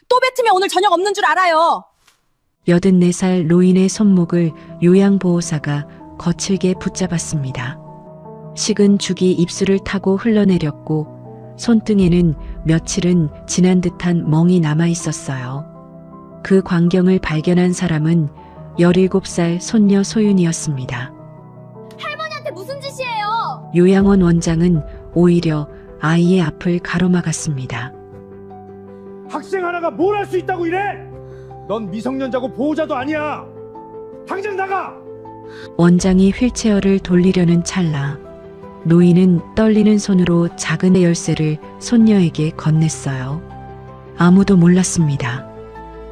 또 뱉으면 오늘 저녁 없는 줄 알아요. 84살 노인의 손목을 요양보호사가 거칠게 붙잡았습니다. 식은 죽이 입술을 타고 흘러내렸고 손등에는 며칠은 지난 듯한 멍이 남아 있었어요. 그 광경을 발견한 사람은 17살 손녀 소윤이었습니다. 할머니한테 무슨 짓이에요? 요양원 원장은 오히려 아이의 앞을 가로막았습니다. 학생 하나가 뭘 할 수 있다고 이래? 넌 미성년자고 보호자도 아니야. 당장 나가! 원장이 휠체어를 돌리려는 찰나 노인은 떨리는 손으로 작은 열쇠를 손녀에게 건넸어요. 아무도 몰랐습니다.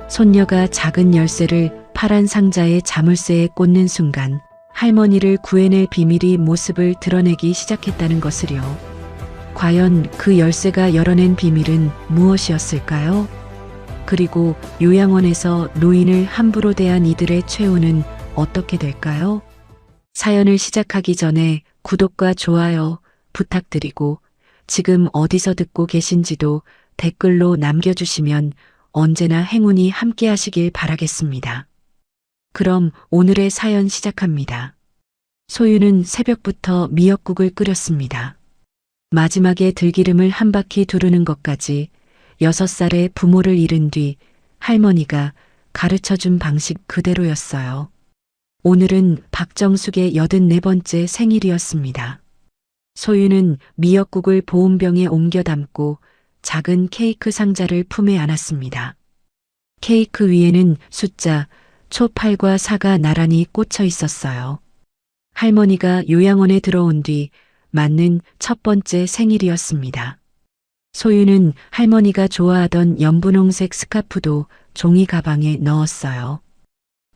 손녀가 작은 열쇠를 파란 상자의 자물쇠에 꽂는 순간 할머니를 구해낼 비밀이 모습을 드러내기 시작했다는 것을요. 과연 그 열쇠가 열어낸 비밀은 무엇이었을까요? 그리고 요양원에서 노인을 함부로 대한 이들의 최후는 어떻게 될까요? 사연을 시작하기 전에 구독과 좋아요 부탁드리고 지금 어디서 듣고 계신지도 댓글로 남겨주시면 언제나 행운이 함께 하시길 바라겠습니다. 그럼 오늘의 사연 시작합니다. 소유는 새벽부터 미역국을 끓였습니다. 마지막에 들기름을 한 바퀴 두르는 것까지 6살의 부모를 잃은 뒤 할머니가 가르쳐준 방식 그대로였어요. 오늘은 박정숙의 84번째 생일이었습니다. 소유는 미역국을 보온병에 옮겨 담고 작은 케이크 상자를 품에 안았습니다. 케이크 위에는 숫자, 초 8과 4가 나란히 꽂혀 있었어요. 할머니가 요양원에 들어온 뒤 맞는 첫 번째 생일이었습니다. 소유는 할머니가 좋아하던 연분홍색 스카프도 종이 가방에 넣었어요.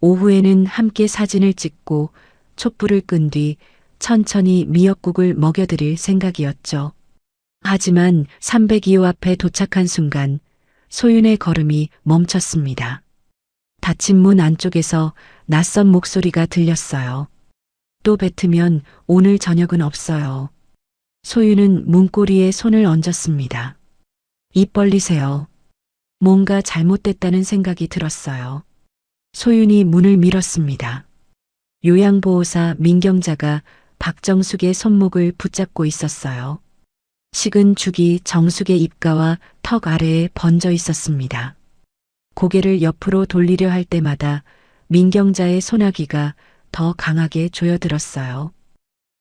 오후에는 함께 사진을 찍고 촛불을 끈 뒤 천천히 미역국을 먹여드릴 생각이었죠. 하지만 302호 앞에 도착한 순간 소윤의 걸음이 멈췄습니다. 닫힌 문 안쪽에서 낯선 목소리가 들렸어요. 또 뱉으면 오늘 저녁은 없어요. 소윤은 문고리에 손을 얹었습니다. 입 벌리세요. 뭔가 잘못됐다는 생각이 들었어요. 소윤이 문을 밀었습니다. 요양보호사 민경자가 박정숙의 손목을 붙잡고 있었어요. 식은 죽이 정숙의 입가와 턱 아래에 번져 있었습니다. 고개를 옆으로 돌리려 할 때마다 민경자의 소나기가 더 강하게 조여들었어요.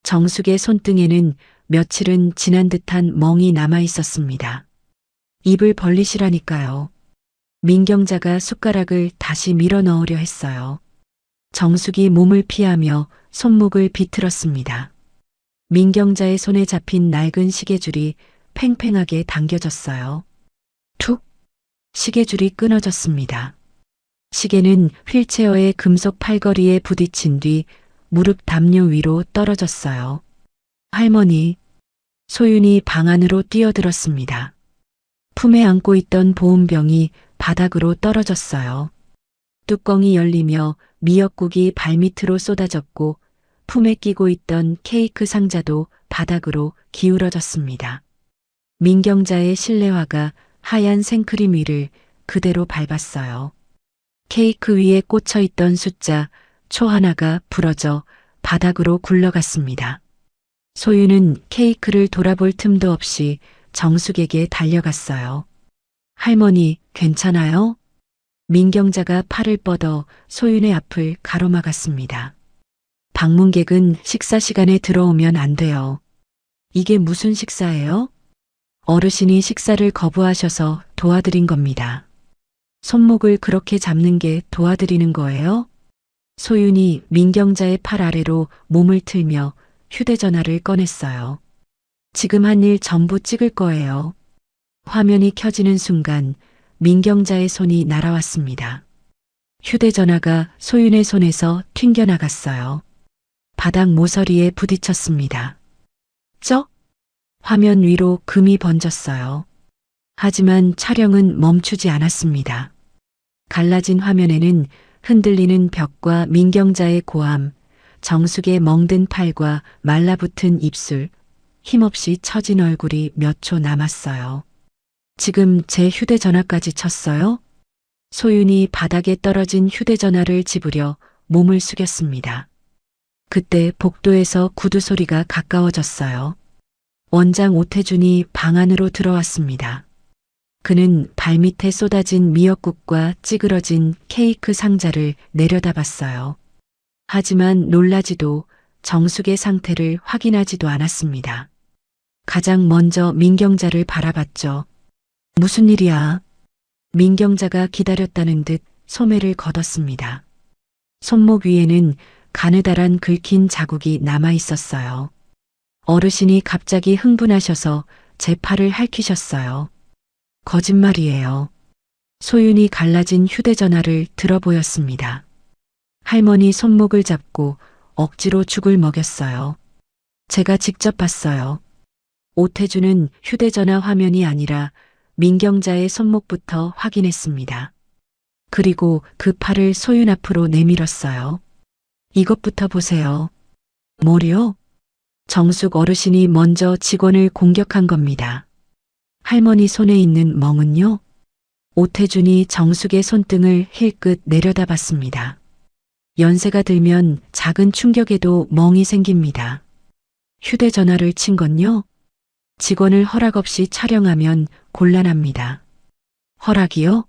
정숙의 손등에는 며칠은 지난 듯한 멍이 남아 있었습니다. 입을 벌리시라니까요. 민경자가 숟가락을 다시 밀어 넣으려 했어요. 정숙이 몸을 피하며 손목을 비틀었습니다. 민경자의 손에 잡힌 낡은 시계줄이 팽팽하게 당겨졌어요. 툭! 시계줄이 끊어졌습니다. 시계는 휠체어의 금속 팔걸이에 부딪힌 뒤 무릎 담요 위로 떨어졌어요. 할머니, 소윤이 방 안으로 뛰어들었습니다. 품에 안고 있던 보온병이 바닥으로 떨어졌어요. 뚜껑이 열리며 미역국이 발밑으로 쏟아졌고 품에 끼고 있던 케이크 상자도 바닥으로 기울어졌습니다. 민경자의 실내화가 하얀 생크림 위를 그대로 밟았어요. 케이크 위에 꽂혀 있던 숫자 초 하나가 부러져 바닥으로 굴러갔습니다. 소유는 케이크를 돌아볼 틈도 없이 정숙에게 달려갔어요. 할머니, 괜찮아요? 민경자가 팔을 뻗어 소윤의 앞을 가로막았습니다. 방문객은 식사 시간에 들어오면 안 돼요. 이게 무슨 식사예요? 어르신이 식사를 거부하셔서 도와드린 겁니다. 손목을 그렇게 잡는 게 도와드리는 거예요? 소윤이 민경자의 팔 아래로 몸을 틀며 휴대전화를 꺼냈어요. 지금 한 일 전부 찍을 거예요. 화면이 켜지는 순간 민경자의 손이 날아왔습니다. 휴대전화가 소윤의 손에서 튕겨나갔어요. 바닥 모서리에 부딪혔습니다. 쩍! 화면 위로 금이 번졌어요. 하지만 촬영은 멈추지 않았습니다. 갈라진 화면에는 흔들리는 벽과 민경자의 고함, 정숙의 멍든 팔과 말라붙은 입술, 힘없이 처진 얼굴이 몇 초 남았어요. 지금 제 휴대전화까지 쳤어요? 소윤이 바닥에 떨어진 휴대전화를 집으려 몸을 숙였습니다. 그때 복도에서 구두 소리가 가까워졌어요. 원장 오태준이 방 안으로 들어왔습니다. 그는 발밑에 쏟아진 미역국과 찌그러진 케이크 상자를 내려다봤어요. 하지만 놀라지도 정숙의 상태를 확인하지도 않았습니다. 가장 먼저 민경자를 바라봤죠. 무슨 일이야? 민경자가 기다렸다는 듯 소매를 걷었습니다. 손목 위에는 가느다란 긁힌 자국이 남아 있었어요. 어르신이 갑자기 흥분하셔서 제 팔을 핥히셨어요. 거짓말이에요. 소윤이 갈라진 휴대전화를 들어보였습니다. 할머니 손목을 잡고 억지로 죽을 먹였어요. 제가 직접 봤어요. 오태준은 휴대전화 화면이 아니라 민경자의 손목부터 확인했습니다. 그리고 그 팔을 소윤 앞으로 내밀었어요. 이것부터 보세요. 뭐요? 정숙 어르신이 먼저 직원을 공격한 겁니다. 할머니 손에 있는 멍은요? 오태준이 정숙의 손등을 힐끗 내려다봤습니다. 연세가 들면 작은 충격에도 멍이 생깁니다. 휴대전화를 친 건요? 직원을 허락 없이 촬영하면 곤란합니다. 허락이요?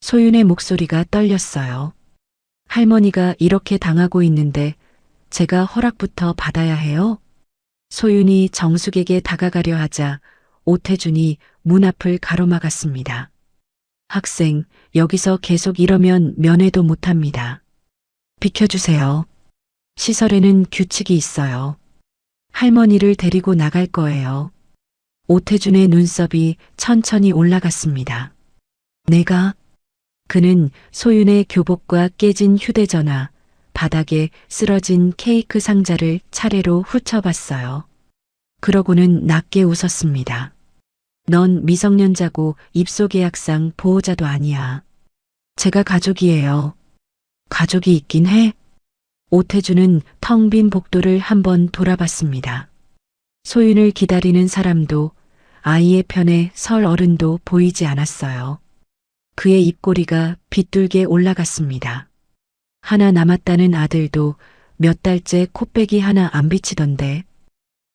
소윤의 목소리가 떨렸어요. 할머니가 이렇게 당하고 있는데 제가 허락부터 받아야 해요? 소윤이 정숙에게 다가가려 하자 오태준이 문 앞을 가로막았습니다. 학생, 여기서 계속 이러면 면회도 못합니다. 비켜주세요. 시설에는 규칙이 있어요. 할머니를 데리고 나갈 거예요. 오태준의 눈썹이 천천히 올라갔습니다. 내가? 그는 소윤의 교복과 깨진 휴대전화, 바닥에 쓰러진 케이크 상자를 차례로 훑어봤어요. 그러고는 낮게 웃었습니다. 넌 미성년자고 입소계약상 보호자도 아니야. 제가 가족이에요. 가족이 있긴 해? 오태준은 텅 빈 복도를 한번 돌아봤습니다. 소윤을 기다리는 사람도 아이의 편에 설 어른도 보이지 않았어요. 그의 입꼬리가 빗둘게 올라갔습니다. 하나 남았다는 아들도 몇 달째 코빼기 하나 안 비치던데.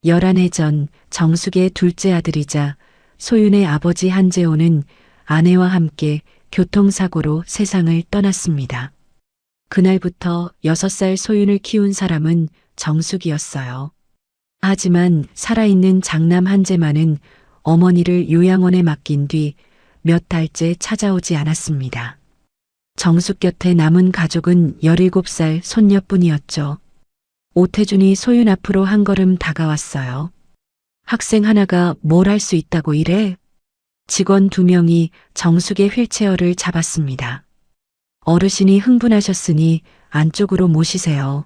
11해 전 정숙의 둘째 아들이자 소윤의 아버지 한재호는 아내와 함께 교통사고로 세상을 떠났습니다. 그날부터 6살 소윤을 키운 사람은 정숙이었어요. 하지만 살아있는 장남 한재만은 어머니를 요양원에 맡긴 뒤 몇 달째 찾아오지 않았습니다. 정숙 곁에 남은 가족은 17살 손녀뿐이었죠. 오태준이 소윤 앞으로 한 걸음 다가왔어요. 학생 하나가 뭘 할 수 있다고 이래? 직원 2명이 정숙의 휠체어를 잡았습니다. 어르신이 흥분하셨으니 안쪽으로 모시세요.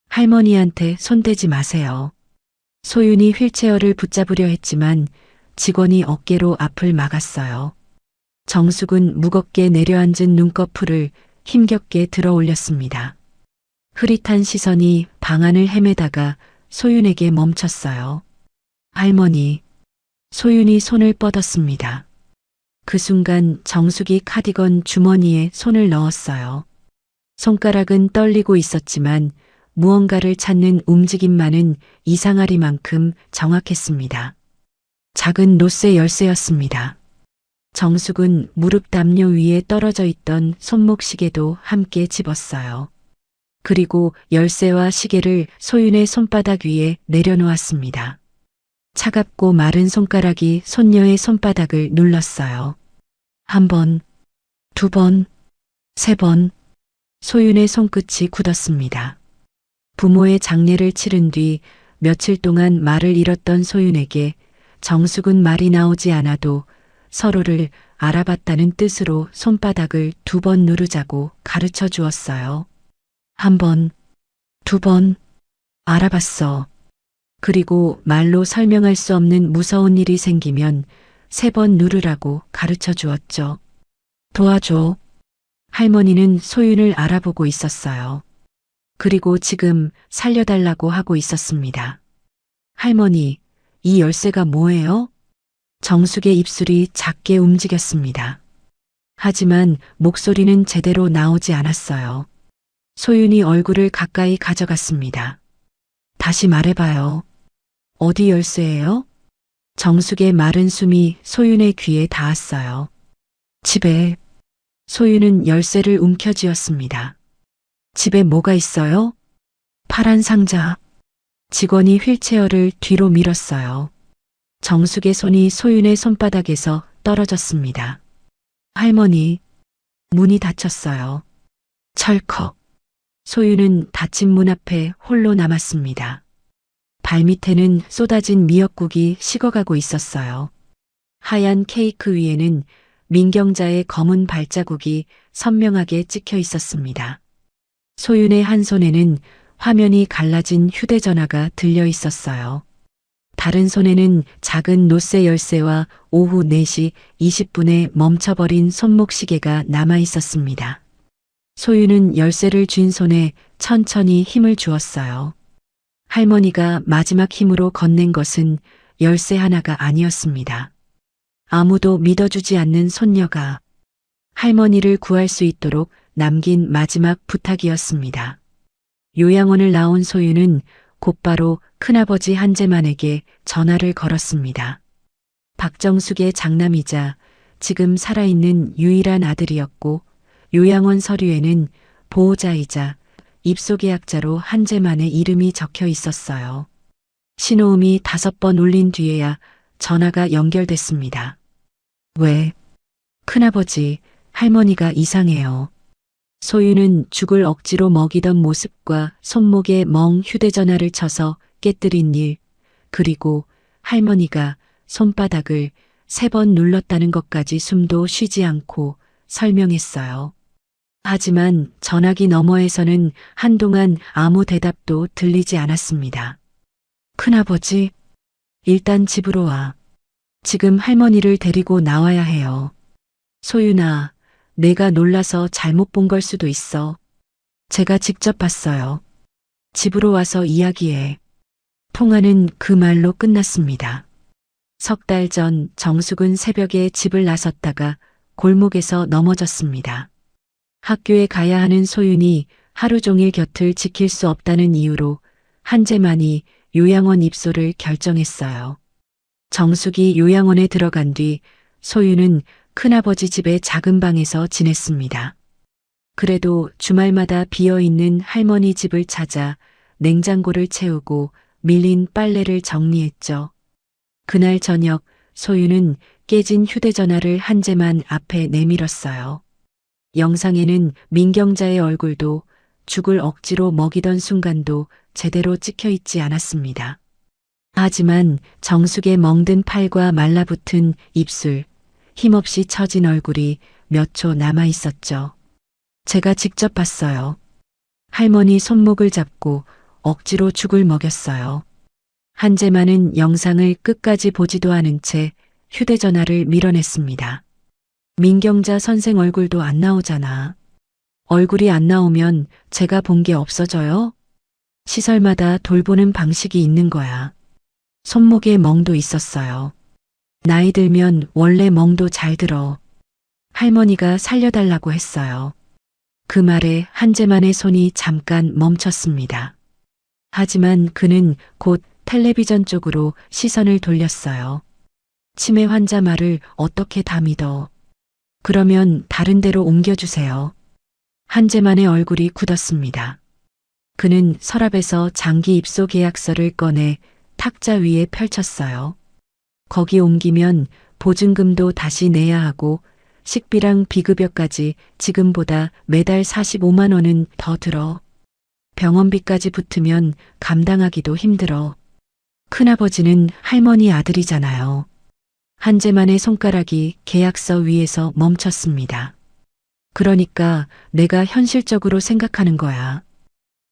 할머니한테 손대지 마세요. 소윤이 휠체어를 붙잡으려 했지만 직원이 어깨로 앞을 막았어요. 정숙은 무겁게 내려앉은 눈꺼풀을 힘겹게 들어 올렸습니다. 흐릿한 시선이 방 안을 헤매다가 소윤에게 멈췄어요. 할머니. 소윤이 손을 뻗었습니다. 그 순간 정숙이 카디건 주머니에 손을 넣었어요. 손가락은 떨리고 있었지만 무언가를 찾는 움직임만은 이상하리만큼 정확했습니다. 작은 롯세 열쇠였습니다. 정숙은 무릎 담요 위에 떨어져 있던 손목 시계도 함께 집었어요. 그리고 열쇠와 시계를 소윤의 손바닥 위에 내려놓았습니다. 차갑고 마른 손가락이 손녀의 손바닥을 눌렀어요. 1번, 2번, 3번. 소윤의 손끝이 굳었습니다. 부모의 장례를 치른 뒤 며칠 동안 말을 잃었던 소윤에게 정숙은 말이 나오지 않아도 서로를 알아봤다는 뜻으로 손바닥을 2번 누르자고 가르쳐 주었어요. 1번, 2번, 알아봤어. 그리고 말로 설명할 수 없는 무서운 일이 생기면 3번 누르라고 가르쳐 주었죠. 도와줘. 할머니는 소윤을 알아보고 있었어요. 그리고 지금 살려달라고 하고 있었습니다. 할머니, 이 열쇠가 뭐예요? 정숙의 입술이 작게 움직였습니다. 하지만 목소리는 제대로 나오지 않았어요. 소윤이 얼굴을 가까이 가져갔습니다. 다시 말해봐요. 어디 열쇠예요? 정숙의 마른 숨이 소윤의 귀에 닿았어요. 집에. 소윤은 열쇠를 움켜쥐었습니다. 집에 뭐가 있어요? 파란 상자. 직원이 휠체어를 뒤로 밀었어요. 정숙의 손이 소윤의 손바닥에서 떨어졌습니다. 할머니, 문이 닫혔어요. 철컥. 소윤은 닫힌 문 앞에 홀로 남았습니다. 발밑에는 쏟아진 미역국이 식어가고 있었어요. 하얀 케이크 위에는 민경자의 검은 발자국이 선명하게 찍혀 있었습니다. 소윤의 한 손에는 화면이 갈라진 휴대전화가 들려 있었어요. 다른 손에는 작은 노쇠 열쇠와 오후 4시 20분에 멈춰버린 손목시계가 남아 있었습니다. 소윤은 열쇠를 쥔 손에 천천히 힘을 주었어요. 할머니가 마지막 힘으로 건넨 것은 열쇠 하나가 아니었습니다. 아무도 믿어주지 않는 손녀가 할머니를 구할 수 있도록 남긴 마지막 부탁이었습니다. 요양원을 나온 소윤은 곧바로 큰아버지 한재만에게 전화를 걸었습니다. 박정숙의 장남이자 지금 살아있는 유일한 아들이었고 요양원 서류에는 보호자이자 입소계약자로 한재만의 이름이 적혀 있었어요. 신호음이 5번 울린 뒤에야 전화가 연결됐습니다. 왜? 큰아버지, 할머니가 이상해요. 소윤은 죽을 억지로 먹이던 모습과 손목에 멍 휴대전화를 쳐서 깨뜨린 일, 그리고 할머니가 손바닥을 3번 눌렀다는 것까지 숨도 쉬지 않고 설명했어요. 하지만 전화기 너머에서는 한동안 아무 대답도 들리지 않았습니다. 큰아버지, 일단 집으로 와. 지금 할머니를 데리고 나와야 해요. 소윤아, 내가 놀라서 잘못 본 걸 수도 있어. 제가 직접 봤어요. 집으로 와서 이야기해. 통화는 그 말로 끝났습니다. 3달 전 정숙은 새벽에 집을 나섰다가 골목에서 넘어졌습니다. 학교에 가야 하는 소윤이 하루 종일 곁을 지킬 수 없다는 이유로 한재만이 요양원 입소를 결정했어요. 정숙이 요양원에 들어간 뒤 소윤은 큰아버지 집의 작은 방에서 지냈습니다. 그래도 주말마다 비어있는 할머니 집을 찾아 냉장고를 채우고 밀린 빨래를 정리했죠. 그날 저녁 소윤은 깨진 휴대전화를 한재만 앞에 내밀었어요. 영상에는 민경자의 얼굴도 죽을 억지로 먹이던 순간도 제대로 찍혀 있지 않았습니다. 하지만 정숙의 멍든 팔과 말라붙은 입술, 힘없이 처진 얼굴이 몇 초 남아 있었죠. 제가 직접 봤어요. 할머니 손목을 잡고 억지로 죽을 먹였어요. 한재만은 영상을 끝까지 보지도 않은 채 휴대전화를 밀어냈습니다. 민경자 선생 얼굴도 안 나오잖아. 얼굴이 안 나오면 제가 본 게 없어져요? 시설마다 돌보는 방식이 있는 거야. 손목에 멍도 있었어요. 나이 들면 원래 멍도 잘 들어. 할머니가 살려달라고 했어요. 그 말에 한재만의 손이 잠깐 멈췄습니다. 하지만 그는 곧 텔레비전 쪽으로 시선을 돌렸어요. 치매 환자 말을 어떻게 다 믿어. 그러면 다른 데로 옮겨주세요. 한재만의 얼굴이 굳었습니다. 그는 서랍에서 장기 입소 계약서를 꺼내 탁자 위에 펼쳤어요. 거기 옮기면 보증금도 다시 내야 하고 식비랑 비급여까지 지금보다 매달 45만 원은 더 들어. 병원비까지 붙으면 감당하기도 힘들어. 큰아버지는 할머니 아들이잖아요. 한재만의 손가락이 계약서 위에서 멈췄습니다. 그러니까 내가 현실적으로 생각하는 거야.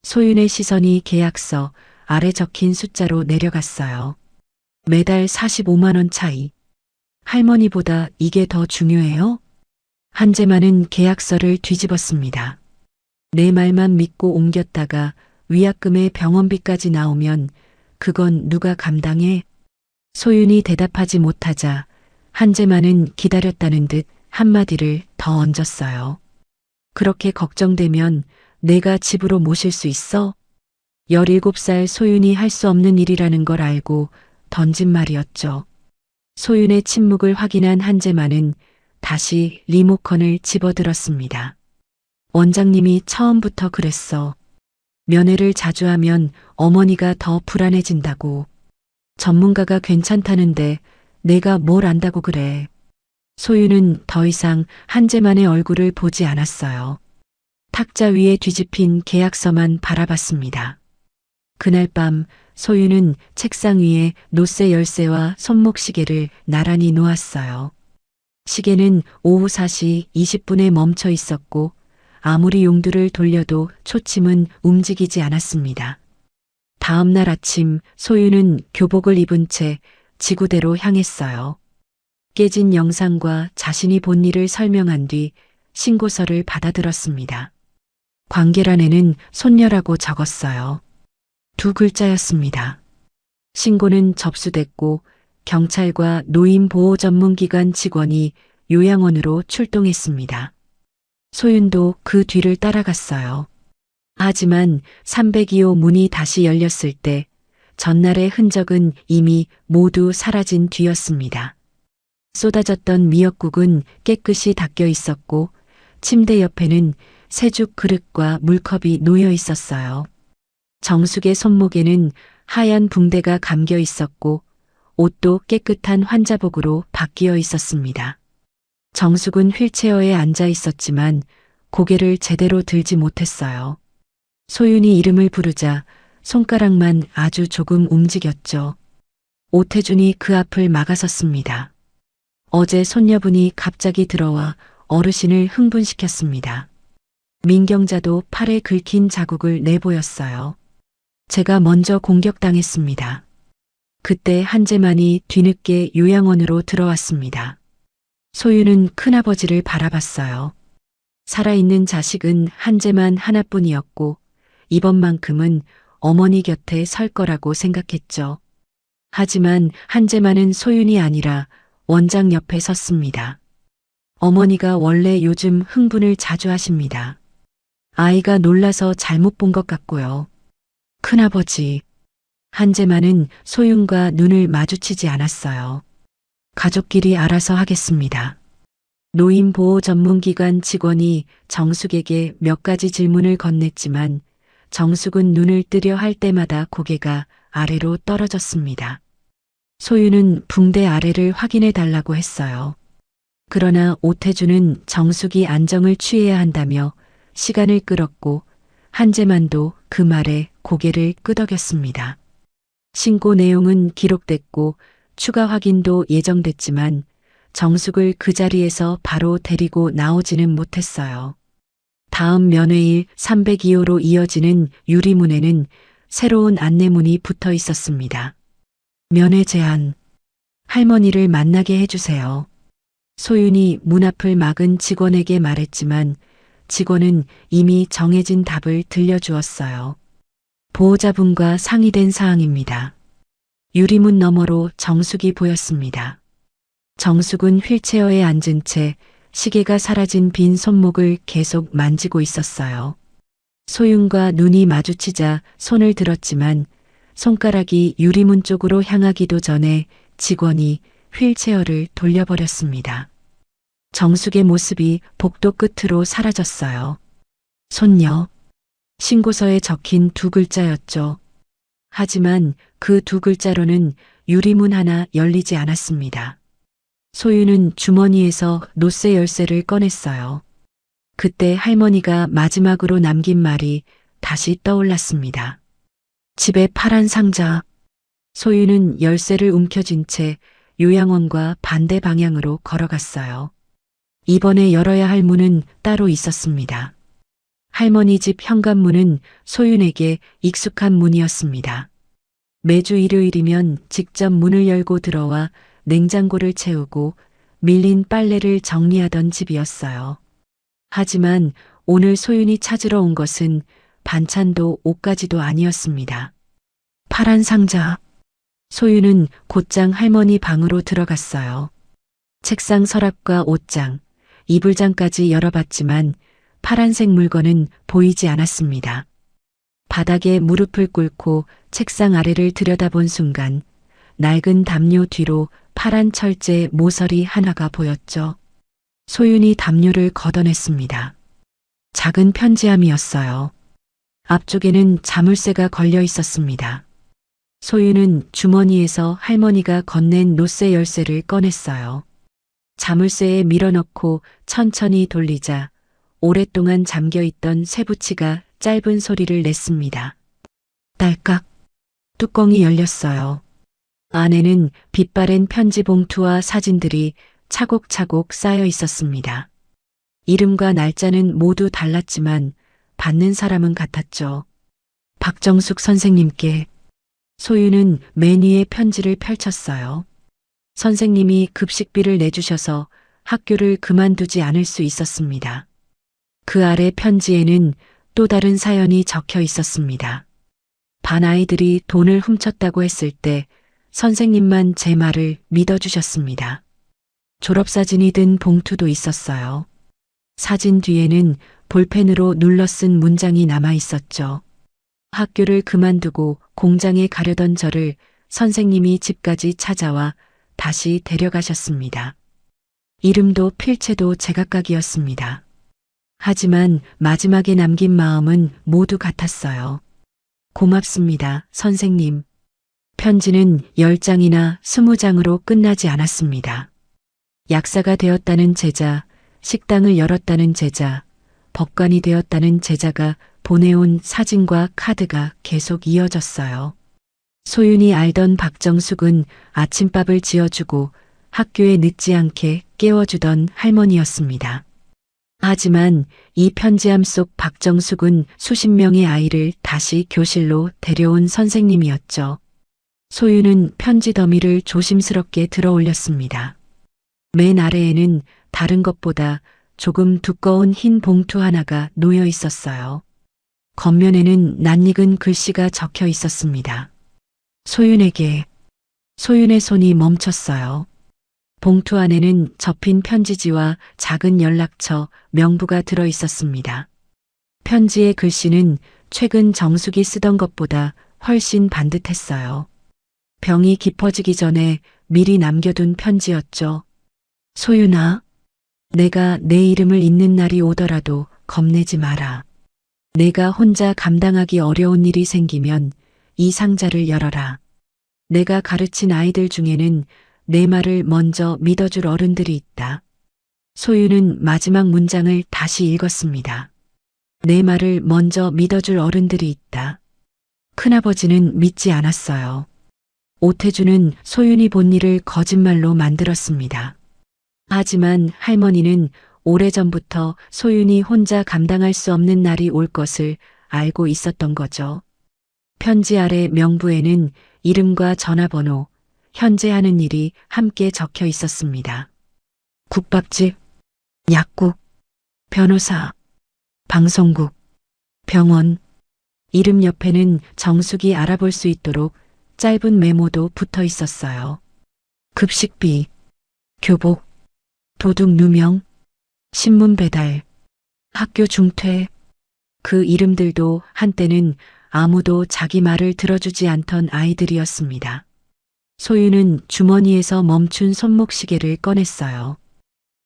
소윤의 시선이 계약서 아래 적힌 숫자로 내려갔어요. 매달 45만 원 차이. 할머니보다 이게 더 중요해요? 한재만은 계약서를 뒤집었습니다. 내 말만 믿고 옮겼다가 위약금에 병원비까지 나오면 그건 누가 감당해? 소윤이 대답하지 못하자 한재만은 기다렸다는 듯 한마디를 더 얹었어요. 그렇게 걱정되면 내가 집으로 모실 수 있어? 17살 소윤이 할 수 없는 일이라는 걸 알고 던진 말이었죠. 소윤의 침묵을 확인한 한재만은 다시 리모컨을 집어들었습니다. 원장님이 처음부터 그랬어. 면회를 자주 하면 어머니가 더 불안해진다고. 전문가가 괜찮다는데 내가 뭘 안다고 그래. 소윤은 더 이상 한재만의 얼굴을 보지 않았어요. 탁자 위에 뒤집힌 계약서만 바라봤습니다. 그날 밤 소윤은 책상 위에 노쇠 열쇠와 손목시계를 나란히 놓았어요. 시계는 오후 4시 20분에 멈춰 있었고 아무리 용두를 돌려도 초침은 움직이지 않았습니다. 다음 날 아침 소윤은 교복을 입은 채 지구대로 향했어요. 깨진 영상과 자신이 본 일을 설명한 뒤 신고서를 받아들었습니다. 관계란에는 손녀라고 적었어요. 2글자였습니다. 신고는 접수됐고 경찰과 노인보호전문기관 직원이 요양원으로 출동했습니다. 소윤도 그 뒤를 따라갔어요. 하지만 302호 문이 다시 열렸을 때 전날의 흔적은 이미 모두 사라진 뒤였습니다. 쏟아졌던 미역국은 깨끗이 닦여 있었고 침대 옆에는 새죽 그릇과 물컵이 놓여 있었어요. 정숙의 손목에는 하얀 붕대가 감겨 있었고 옷도 깨끗한 환자복으로 바뀌어 있었습니다. 정숙은 휠체어에 앉아 있었지만 고개를 제대로 들지 못했어요. 소윤이 이름을 부르자 손가락만 아주 조금 움직였죠. 오태준이 그 앞을 막아섰습니다. 어제 손녀분이 갑자기 들어와 어르신을 흥분시켰습니다. 민경자도 팔에 긁힌 자국을 내보였어요. 제가 먼저 공격당했습니다. 그때 한재만이 뒤늦게 요양원으로 들어왔습니다. 소윤은 큰아버지를 바라봤어요. 살아있는 자식은 한재만 하나뿐이었고 이번만큼은 어머니 곁에 설 거라고 생각했죠. 하지만 한재만은 소윤이 아니라 원장 옆에 섰습니다. 어머니가 원래 요즘 흥분을 자주 하십니다. 아이가 놀라서 잘못 본 것 같고요. 큰아버지. 한재만은 소윤과 눈을 마주치지 않았어요. 가족끼리 알아서 하겠습니다. 노인보호전문기관 직원이 정숙에게 몇 가지 질문을 건넸지만 정숙은 눈을 뜨려 할 때마다 고개가 아래로 떨어졌습니다. 소윤은 붕대 아래를 확인해 달라고 했어요. 그러나 오태준은 정숙이 안정을 취해야 한다며 시간을 끌었고 한재만도 그 말에 고개를 끄덕였습니다. 신고 내용은 기록됐고 추가 확인도 예정됐지만 정숙을 그 자리에서 바로 데리고 나오지는 못했어요. 다음 면회일 302호로 이어지는 유리문에는 새로운 안내문이 붙어 있었습니다. 면회 제한. 할머니를 만나게 해주세요. 소윤이 문 앞을 막은 직원에게 말했지만 직원은 이미 정해진 답을 들려주었어요. 보호자분과 상의된 사항입니다. 유리문 너머로 정숙이 보였습니다. 정숙은 휠체어에 앉은 채 시계가 사라진 빈 손목을 계속 만지고 있었어요. 소윤과 눈이 마주치자 손을 들었지만 손가락이 유리문 쪽으로 향하기도 전에 직원이 휠체어를 돌려버렸습니다. 정숙의 모습이 복도 끝으로 사라졌어요. 손녀. 신고서에 적힌 2글자였죠. 하지만 그 2글자로는 유리문 하나 열리지 않았습니다. 소윤은 주머니에서 노쇠 열쇠를 꺼냈어요. 그때 할머니가 마지막으로 남긴 말이 다시 떠올랐습니다. 집에 파란 상자. 소윤은 열쇠를 움켜쥔 채 요양원과 반대 방향으로 걸어갔어요. 이번에 열어야 할 문은 따로 있었습니다. 할머니 집 현관문은 소윤에게 익숙한 문이었습니다. 매주 일요일이면 직접 문을 열고 들어와 냉장고를 채우고 밀린 빨래를 정리하던 집이었어요. 하지만 오늘 소윤이 찾으러 온 것은 반찬도 옷가지도 아니었습니다. 파란 상자. 소윤은 곧장 할머니 방으로 들어갔어요. 책상 서랍과 옷장, 이불장까지 열어봤지만 파란색 물건은 보이지 않았습니다. 바닥에 무릎을 꿇고 책상 아래를 들여다본 순간 낡은 담요 뒤로 파란 철제 모서리 하나가 보였죠. 소윤이 담요를 걷어냈습니다. 작은 편지함이었어요. 앞쪽에는 자물쇠가 걸려 있었습니다. 소윤은 주머니에서 할머니가 건넨 로세 열쇠를 꺼냈어요. 자물쇠에 밀어넣고 천천히 돌리자 오랫동안 잠겨있던 쇠붙이가 짧은 소리를 냈습니다. 딸깍. 뚜껑이 열렸어요. 안에는 빛바랜 편지 봉투와 사진들이 차곡차곡 쌓여 있었습니다. 이름과 날짜는 모두 달랐지만 받는 사람은 같았죠. 박정숙 선생님께. 소윤은 맨 위에 편지를 펼쳤어요. 선생님이 급식비를 내주셔서 학교를 그만두지 않을 수 있었습니다. 그 아래 편지에는 또 다른 사연이 적혀 있었습니다. 반 아이들이 돈을 훔쳤다고 했을 때 선생님만 제 말을 믿어주셨습니다. 졸업사진이 든 봉투도 있었어요. 사진 뒤에는 볼펜으로 눌러 쓴 문장이 남아 있었죠. 학교를 그만두고 공장에 가려던 저를 선생님이 집까지 찾아와 다시 데려가셨습니다. 이름도 필체도 제각각이었습니다. 하지만 마지막에 남긴 마음은 모두 같았어요. 고맙습니다, 선생님. 편지는 10장이나 20장으로 끝나지 않았습니다. 약사가 되었다는 제자, 식당을 열었다는 제자, 법관이 되었다는 제자가 보내온 사진과 카드가 계속 이어졌어요. 소윤이 알던 박정숙은 아침밥을 지어주고 학교에 늦지 않게 깨워주던 할머니였습니다. 하지만 이 편지함 속 박정숙은 수십 명의 아이를 다시 교실로 데려온 선생님이었죠. 소윤은 편지 더미를 조심스럽게 들어 올렸습니다. 맨 아래에는 다른 것보다 조금 두꺼운 흰 봉투 하나가 놓여 있었어요. 겉면에는 낯익은 글씨가 적혀 있었습니다. 소윤에게. 소윤의 손이 멈췄어요. 봉투 안에는 접힌 편지지와 작은 연락처, 명부가 들어 있었습니다. 편지의 글씨는 최근 정숙이 쓰던 것보다 훨씬 반듯했어요. 병이 깊어지기 전에 미리 남겨둔 편지였죠. 소윤아, 내가 내 이름을 잊는 날이 오더라도 겁내지 마라. 내가 혼자 감당하기 어려운 일이 생기면 이 상자를 열어라. 내가 가르친 아이들 중에는 내 말을 먼저 믿어줄 어른들이 있다. 소윤은 마지막 문장을 다시 읽었습니다. 내 말을 먼저 믿어줄 어른들이 있다. 큰아버지는 믿지 않았어요. 오태주는 소윤이 본 일을 거짓말로 만들었습니다. 하지만 할머니는 오래전부터 소윤이 혼자 감당할 수 없는 날이 올 것을 알고 있었던 거죠. 편지 아래 명부에는 이름과 전화번호, 현재 하는 일이 함께 적혀 있었습니다. 국밥집, 약국, 변호사, 방송국, 병원. 이름 옆에는 정숙이 알아볼 수 있도록 짧은 메모도 붙어 있었어요. 급식비, 교복, 도둑 누명, 신문 배달, 학교 중퇴. 그 이름들도 한때는 아무도 자기 말을 들어주지 않던 아이들이었습니다. 소윤은 주머니에서 멈춘 손목 시계를 꺼냈어요.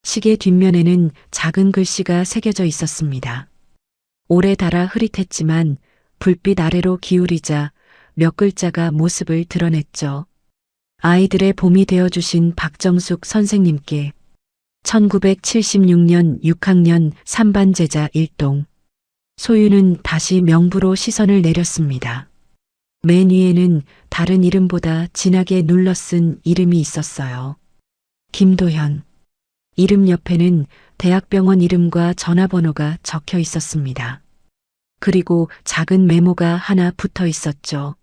시계 뒷면에는 작은 글씨가 새겨져 있었습니다. 오래 달아 흐릿했지만 불빛 아래로 기울이자 몇 글자가 모습을 드러냈죠. 아이들의 봄이 되어주신 박정숙 선생님께 1976년 6학년 3반 제자 1동. 소윤은 다시 명부로 시선을 내렸습니다. 맨 위에는 다른 이름보다 진하게 눌러 쓴 이름이 있었어요. 김도현. 이름 옆에는 대학병원 이름과 전화번호가 적혀 있었습니다. 그리고 작은 메모가 하나 붙어 있었죠.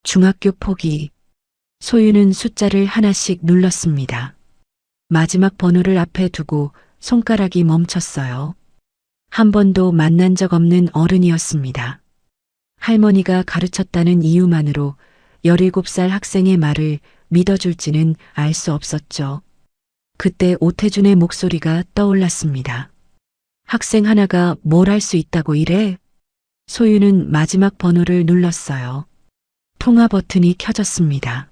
중학교 포기. 소윤은 숫자를 하나씩 눌렀습니다. 마지막 번호를 앞에 두고 손가락이 멈췄어요. 한 번도 만난 적 없는 어른이었습니다. 할머니가 가르쳤다는 이유만으로 17살 학생의 말을 믿어줄지는 알 수 없었죠. 그때 오태준의 목소리가 떠올랐습니다. 학생 하나가 뭘 할 수 있다고 이래? 소유는 마지막 번호를 눌렀어요. 통화 버튼이 켜졌습니다.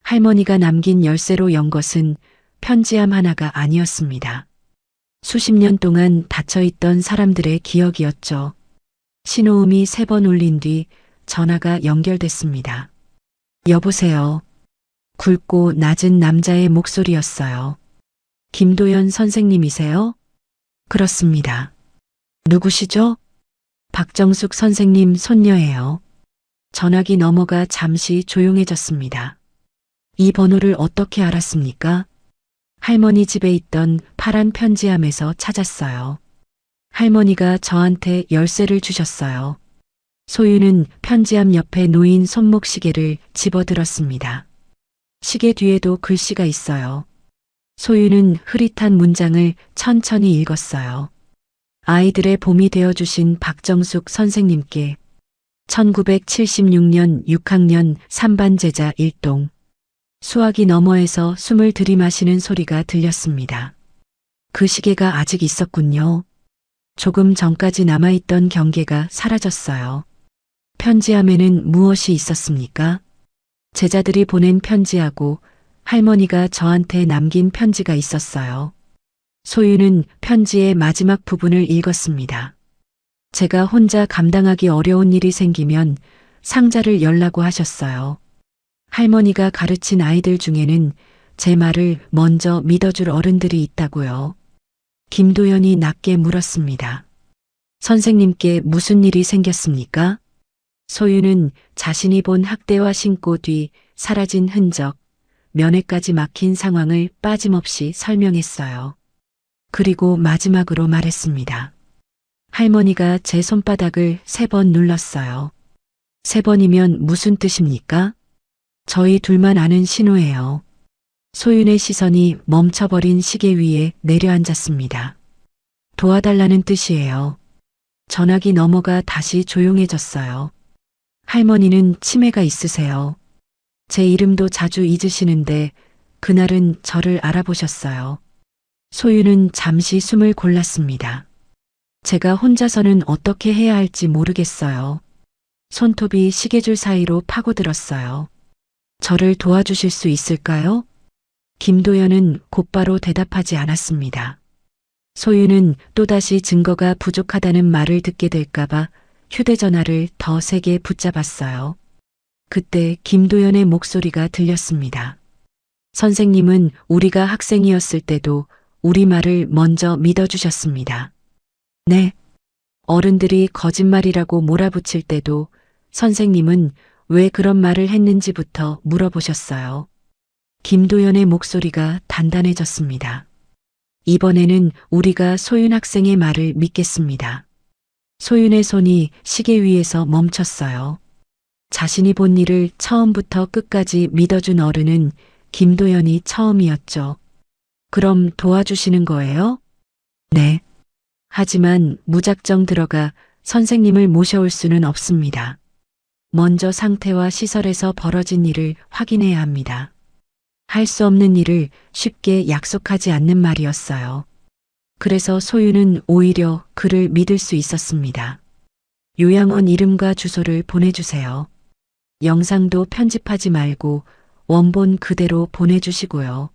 할머니가 남긴 열쇠로 연 것은 편지함 하나가 아니었습니다. 수십 년 동안 닫혀있던 사람들의 기억이었죠. 신호음이 3번 울린 뒤 전화가 연결됐습니다. 여보세요. 굵고 낮은 남자의 목소리였어요. 김도연 선생님이세요? 그렇습니다. 누구시죠? 박정숙 선생님 손녀예요. 전화기 너머가 잠시 조용해졌습니다. 이 번호를 어떻게 알았습니까? 할머니 집에 있던 파란 편지함에서 찾았어요. 할머니가 저한테 열쇠를 주셨어요. 소유는 편지함 옆에 놓인 손목 시계를 집어들었습니다. 시계 뒤에도 글씨가 있어요. 소유는 흐릿한 문장을 천천히 읽었어요. 아이들의 봄이 되어주신 박정숙 선생님께 1976년 6학년 3반 제자 1동. 수화기 너머에서 숨을 들이마시는 소리가 들렸습니다. 그 시계가 아직 있었군요. 조금 전까지 남아있던 경계가 사라졌어요. 편지함에는 무엇이 있었습니까? 제자들이 보낸 편지하고 할머니가 저한테 남긴 편지가 있었어요. 소유는 편지의 마지막 부분을 읽었습니다. 제가 혼자 감당하기 어려운 일이 생기면 상자를 열라고 하셨어요. 할머니가 가르친 아이들 중에는 제 말을 먼저 믿어줄 어른들이 있다고요. 김도연이 낮게 물었습니다. 선생님께 무슨 일이 생겼습니까? 소유는 자신이 본 학대와 신고 뒤 사라진 흔적, 면회까지 막힌 상황을 빠짐없이 설명했어요. 그리고 마지막으로 말했습니다. 할머니가 제 손바닥을 3번 눌렀어요. 3번이면 무슨 뜻입니까? 저희 둘만 아는 신호예요. 소윤의 시선이 멈춰버린 시계 위에 내려앉았습니다. 도와달라는 뜻이에요. 전화기 너머가 다시 조용해졌어요. 할머니는 치매가 있으세요. 제 이름도 자주 잊으시는데 그날은 저를 알아보셨어요. 소유는 잠시 숨을 골랐습니다. 제가 혼자서는 어떻게 해야 할지 모르겠어요. 손톱이 시계줄 사이로 파고들었어요. 저를 도와주실 수 있을까요? 김도연은 곧바로 대답하지 않았습니다. 소유는 또다시 증거가 부족하다는 말을 듣게 될까봐 휴대전화를 더 세게 붙잡았어요. 그때 김도연의 목소리가 들렸습니다. 선생님은 우리가 학생이었을 때도 우리 말을 먼저 믿어주셨습니다. 네. 어른들이 거짓말이라고 몰아붙일 때도 선생님은 왜 그런 말을 했는지부터 물어보셨어요. 김도연의 목소리가 단단해졌습니다. 이번에는 우리가 소윤 학생의 말을 믿겠습니다. 소윤의 손이 시계 위에서 멈췄어요. 자신이 본 일을 처음부터 끝까지 믿어준 어른은 김도연이 처음이었죠. 그럼 도와주시는 거예요? 네. 하지만 무작정 들어가 선생님을 모셔올 수는 없습니다. 먼저 상태와 시설에서 벌어진 일을 확인해야 합니다. 할 수 없는 일을 쉽게 약속하지 않는 말이었어요. 그래서 소유는 오히려 그를 믿을 수 있었습니다. 요양원 이름과 주소를 보내주세요. 영상도 편집하지 말고 원본 그대로 보내주시고요.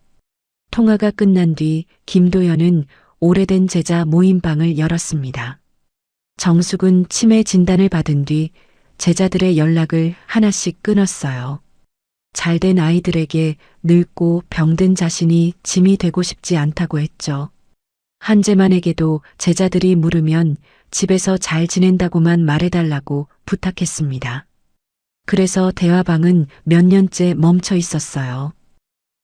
통화가 끝난 뒤 김도연은 오래된 제자 모임방을 열었습니다. 정숙은 치매 진단을 받은 뒤 제자들의 연락을 하나씩 끊었어요. 잘된 아이들에게 늙고 병든 자신이 짐이 되고 싶지 않다고 했죠. 한재만에게도 제자들이 물으면 집에서 잘 지낸다고만 말해달라고 부탁했습니다. 그래서 대화방은 몇 년째 멈춰 있었어요.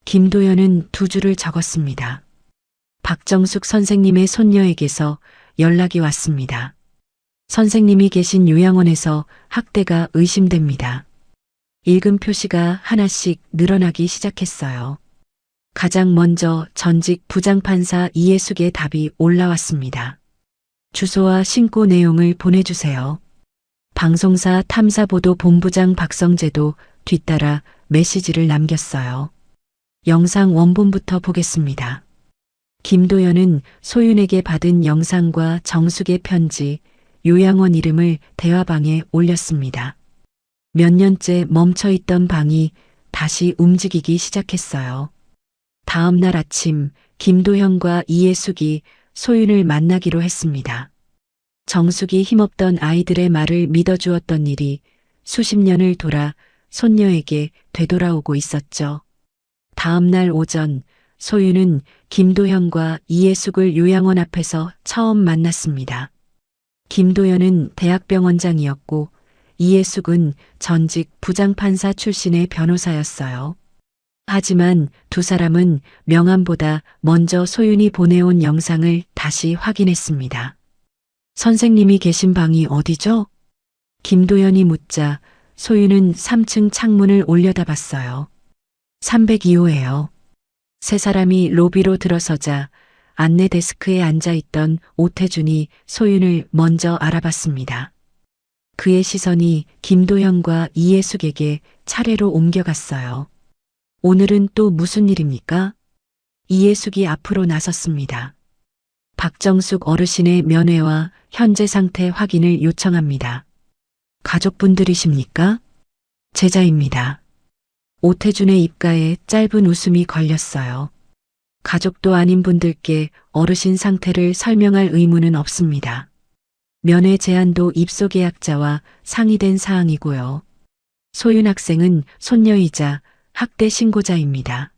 김도연은 2줄을 적었습니다. 박정숙 선생님의 손녀에게서 연락이 왔습니다. 선생님이 계신 요양원에서 학대가 의심됩니다. 읽음 표시가 하나씩 늘어나기 시작했어요. 가장 먼저 전직 부장판사 이예숙의 답이 올라왔습니다. 주소와 신고 내용을 보내주세요. 방송사 탐사보도 본부장 박성재도 뒤따라 메시지를 남겼어요. 영상 원본부터 보겠습니다. 김도연은 소윤에게 받은 영상과 정숙의 편지, 요양원 이름을 대화방에 올렸습니다. 몇 년째 멈춰있던 방이 다시 움직이기 시작했어요. 다음 날 아침 김도현과 이예숙이 소윤을 만나기로 했습니다. 정숙이 힘없던 아이들의 말을 믿어주었던 일이 수십 년을 돌아 손녀에게 되돌아오고 있었죠. 다음 날 오전 소윤은 김도현과 이예숙을 요양원 앞에서 처음 만났습니다. 김도현은 대학병원장이었고 이예숙은 전직 부장판사 출신의 변호사였어요. 하지만 두 사람은 명함보다 먼저 소윤이 보내온 영상을 다시 확인했습니다. 선생님이 계신 방이 어디죠? 김도현이 묻자 소윤은 3층 창문을 올려다봤어요. 302호예요. 세 사람이 로비로 들어서자 안내 데스크에 앉아있던 오태준이 소윤을 먼저 알아봤습니다. 그의 시선이 김도현과 이예숙에게 차례로 옮겨갔어요. 오늘은 또 무슨 일입니까? 이예숙이 앞으로 나섰습니다. 박정숙 어르신의 면회와 현재 상태 확인을 요청합니다. 가족분들이십니까? 제자입니다. 오태준의 입가에 짧은 웃음이 걸렸어요. 가족도 아닌 분들께 어르신 상태를 설명할 의무는 없습니다. 면회 제안도 입소계약자와 상의된 사항이고요. 소윤 학생은 손녀이자 학대 신고자입니다.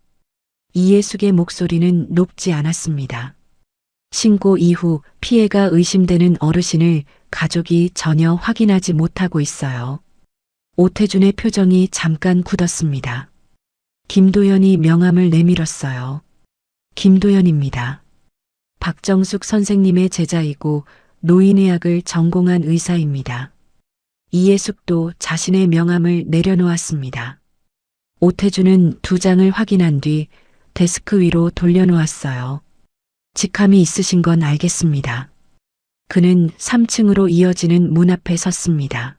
이예숙의 목소리는 높지 않았습니다. 신고 이후 피해가 의심되는 어르신을 가족이 전혀 확인하지 못하고 있어요. 오태준의 표정이 잠깐 굳었습니다. 김도현이 명함을 내밀었어요. 김도현입니다. 박정숙 선생님의 제자이고 노인의학을 전공한 의사입니다. 이예숙도 자신의 명함을 내려놓았습니다. 오태준은 2장을 확인한 뒤 데스크 위로 돌려놓았어요. 직함이 있으신 건 알겠습니다. 그는 3층으로 이어지는 문 앞에 섰습니다.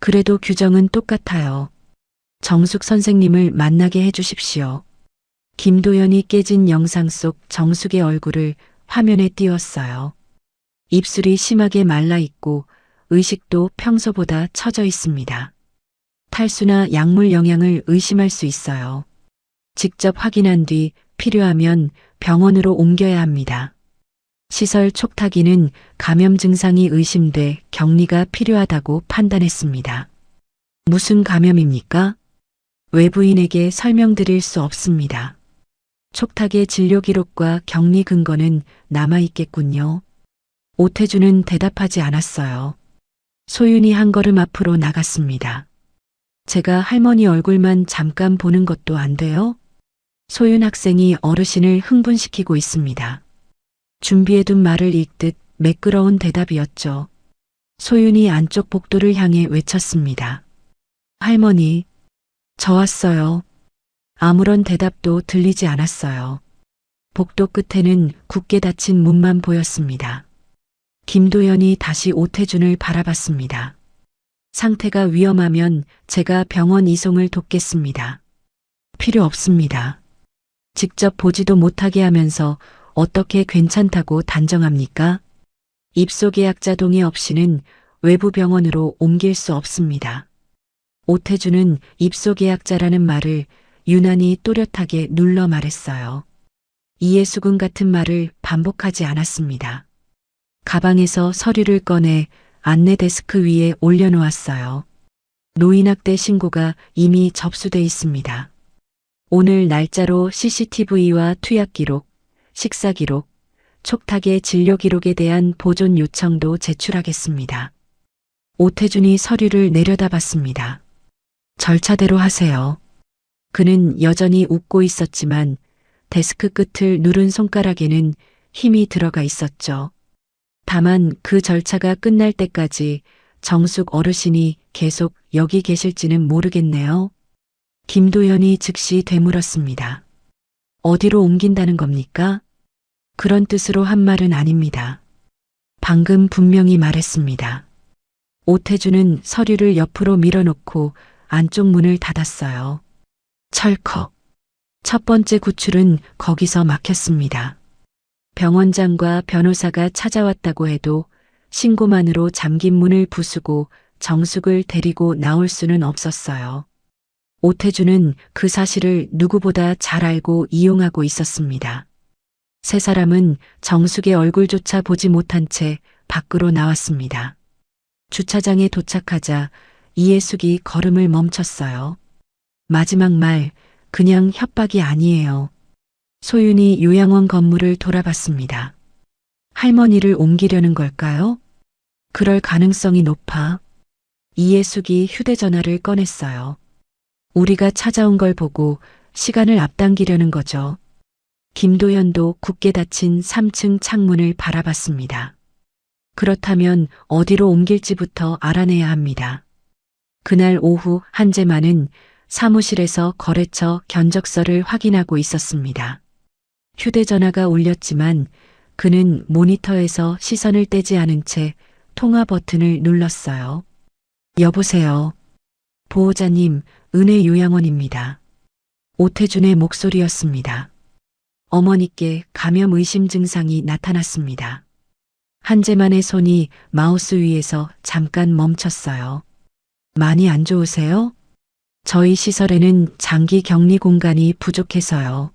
그래도 규정은 똑같아요. 정숙 선생님을 만나게 해주십시오. 김도현이 깨진 영상 속 정숙의 얼굴을 화면에 띄웠어요. 입술이 심하게 말라있고 의식도 평소보다 처져 있습니다. 탈수나 약물 영향을 의심할 수 있어요. 직접 확인한 뒤 필요하면 병원으로 옮겨야 합니다. 시설 촉탁이는 감염 증상이 의심돼 격리가 필요하다고 판단했습니다. 무슨 감염입니까? 외부인에게 설명드릴 수 없습니다. 촉탁의 진료 기록과 격리 근거는 남아있겠군요. 오태준은 대답하지 않았어요. 소윤이 한 걸음 앞으로 나갔습니다. 제가 할머니 얼굴만 잠깐 보는 것도 안 돼요? 소윤 학생이 어르신을 흥분시키고 있습니다. 준비해둔 말을 읽듯 매끄러운 대답이었죠. 소윤이 안쪽 복도를 향해 외쳤습니다. 할머니, 저 왔어요. 아무런 대답도 들리지 않았어요. 복도 끝에는 굳게 닫힌 문만 보였습니다. 김도현이 다시 오태준을 바라봤습니다. 상태가 위험하면 제가 병원 이송을 돕겠습니다. 필요 없습니다. 직접 보지도 못하게 하면서 어떻게 괜찮다고 단정합니까? 입소계약자 동의 없이는 외부 병원으로 옮길 수 없습니다. 오태준은 입소계약자라는 말을 유난히 또렷하게 눌러 말했어요. 이해수군 같은 말을 반복하지 않았습니다. 가방에서 서류를 꺼내 안내 데스크 위에 올려놓았어요. 노인학대 신고가 이미 접수돼 있습니다. 오늘 날짜로 CCTV와 투약 기록, 식사 기록, 촉탁의 진료 기록에 대한 보존 요청도 제출하겠습니다. 오태준이 서류를 내려다봤습니다. 절차대로 하세요. 그는 여전히 웃고 있었지만 데스크 끝을 누른 손가락에는 힘이 들어가 있었죠. 다만 그 절차가 끝날 때까지 정숙 어르신이 계속 여기 계실지는 모르겠네요. 김도현이 즉시 되물었습니다. 어디로 옮긴다는 겁니까? 그런 뜻으로 한 말은 아닙니다. 방금 분명히 말했습니다. 오태준은 서류를 옆으로 밀어놓고 안쪽 문을 닫았어요. 철컥. 첫 번째 구출은 거기서 막혔습니다. 병원장과 변호사가 찾아왔다고 해도 신고만으로 잠긴 문을 부수고 정숙을 데리고 나올 수는 없었어요. 오태준은 그 사실을 누구보다 잘 알고 이용하고 있었습니다. 세 사람은 정숙의 얼굴조차 보지 못한 채 밖으로 나왔습니다. 주차장에 도착하자 이해숙이 걸음을 멈췄어요. 마지막 말, 그냥 협박이 아니에요. 소윤이 요양원 건물을 돌아봤습니다. 할머니를 옮기려는 걸까요? 그럴 가능성이 높아. 이해숙이 휴대전화를 꺼냈어요. 우리가 찾아온 걸 보고 시간을 앞당기려는 거죠. 김도현도 굳게 닫힌 3층 창문을 바라봤습니다. 그렇다면 어디로 옮길지부터 알아내야 합니다. 그날 오후 한재만은 사무실에서 거래처 견적서를 확인하고 있었습니다. 휴대전화가 울렸지만 그는 모니터에서 시선을 떼지 않은 채 통화 버튼을 눌렀어요. 여보세요. 보호자님, 은혜요양원입니다. 오태준의 목소리였습니다. 어머니께 감염 의심 증상이 나타났습니다. 한재만의 손이 마우스 위에서 잠깐 멈췄어요. 많이 안 좋으세요? 저희 시설에는 장기 격리 공간이 부족해서요.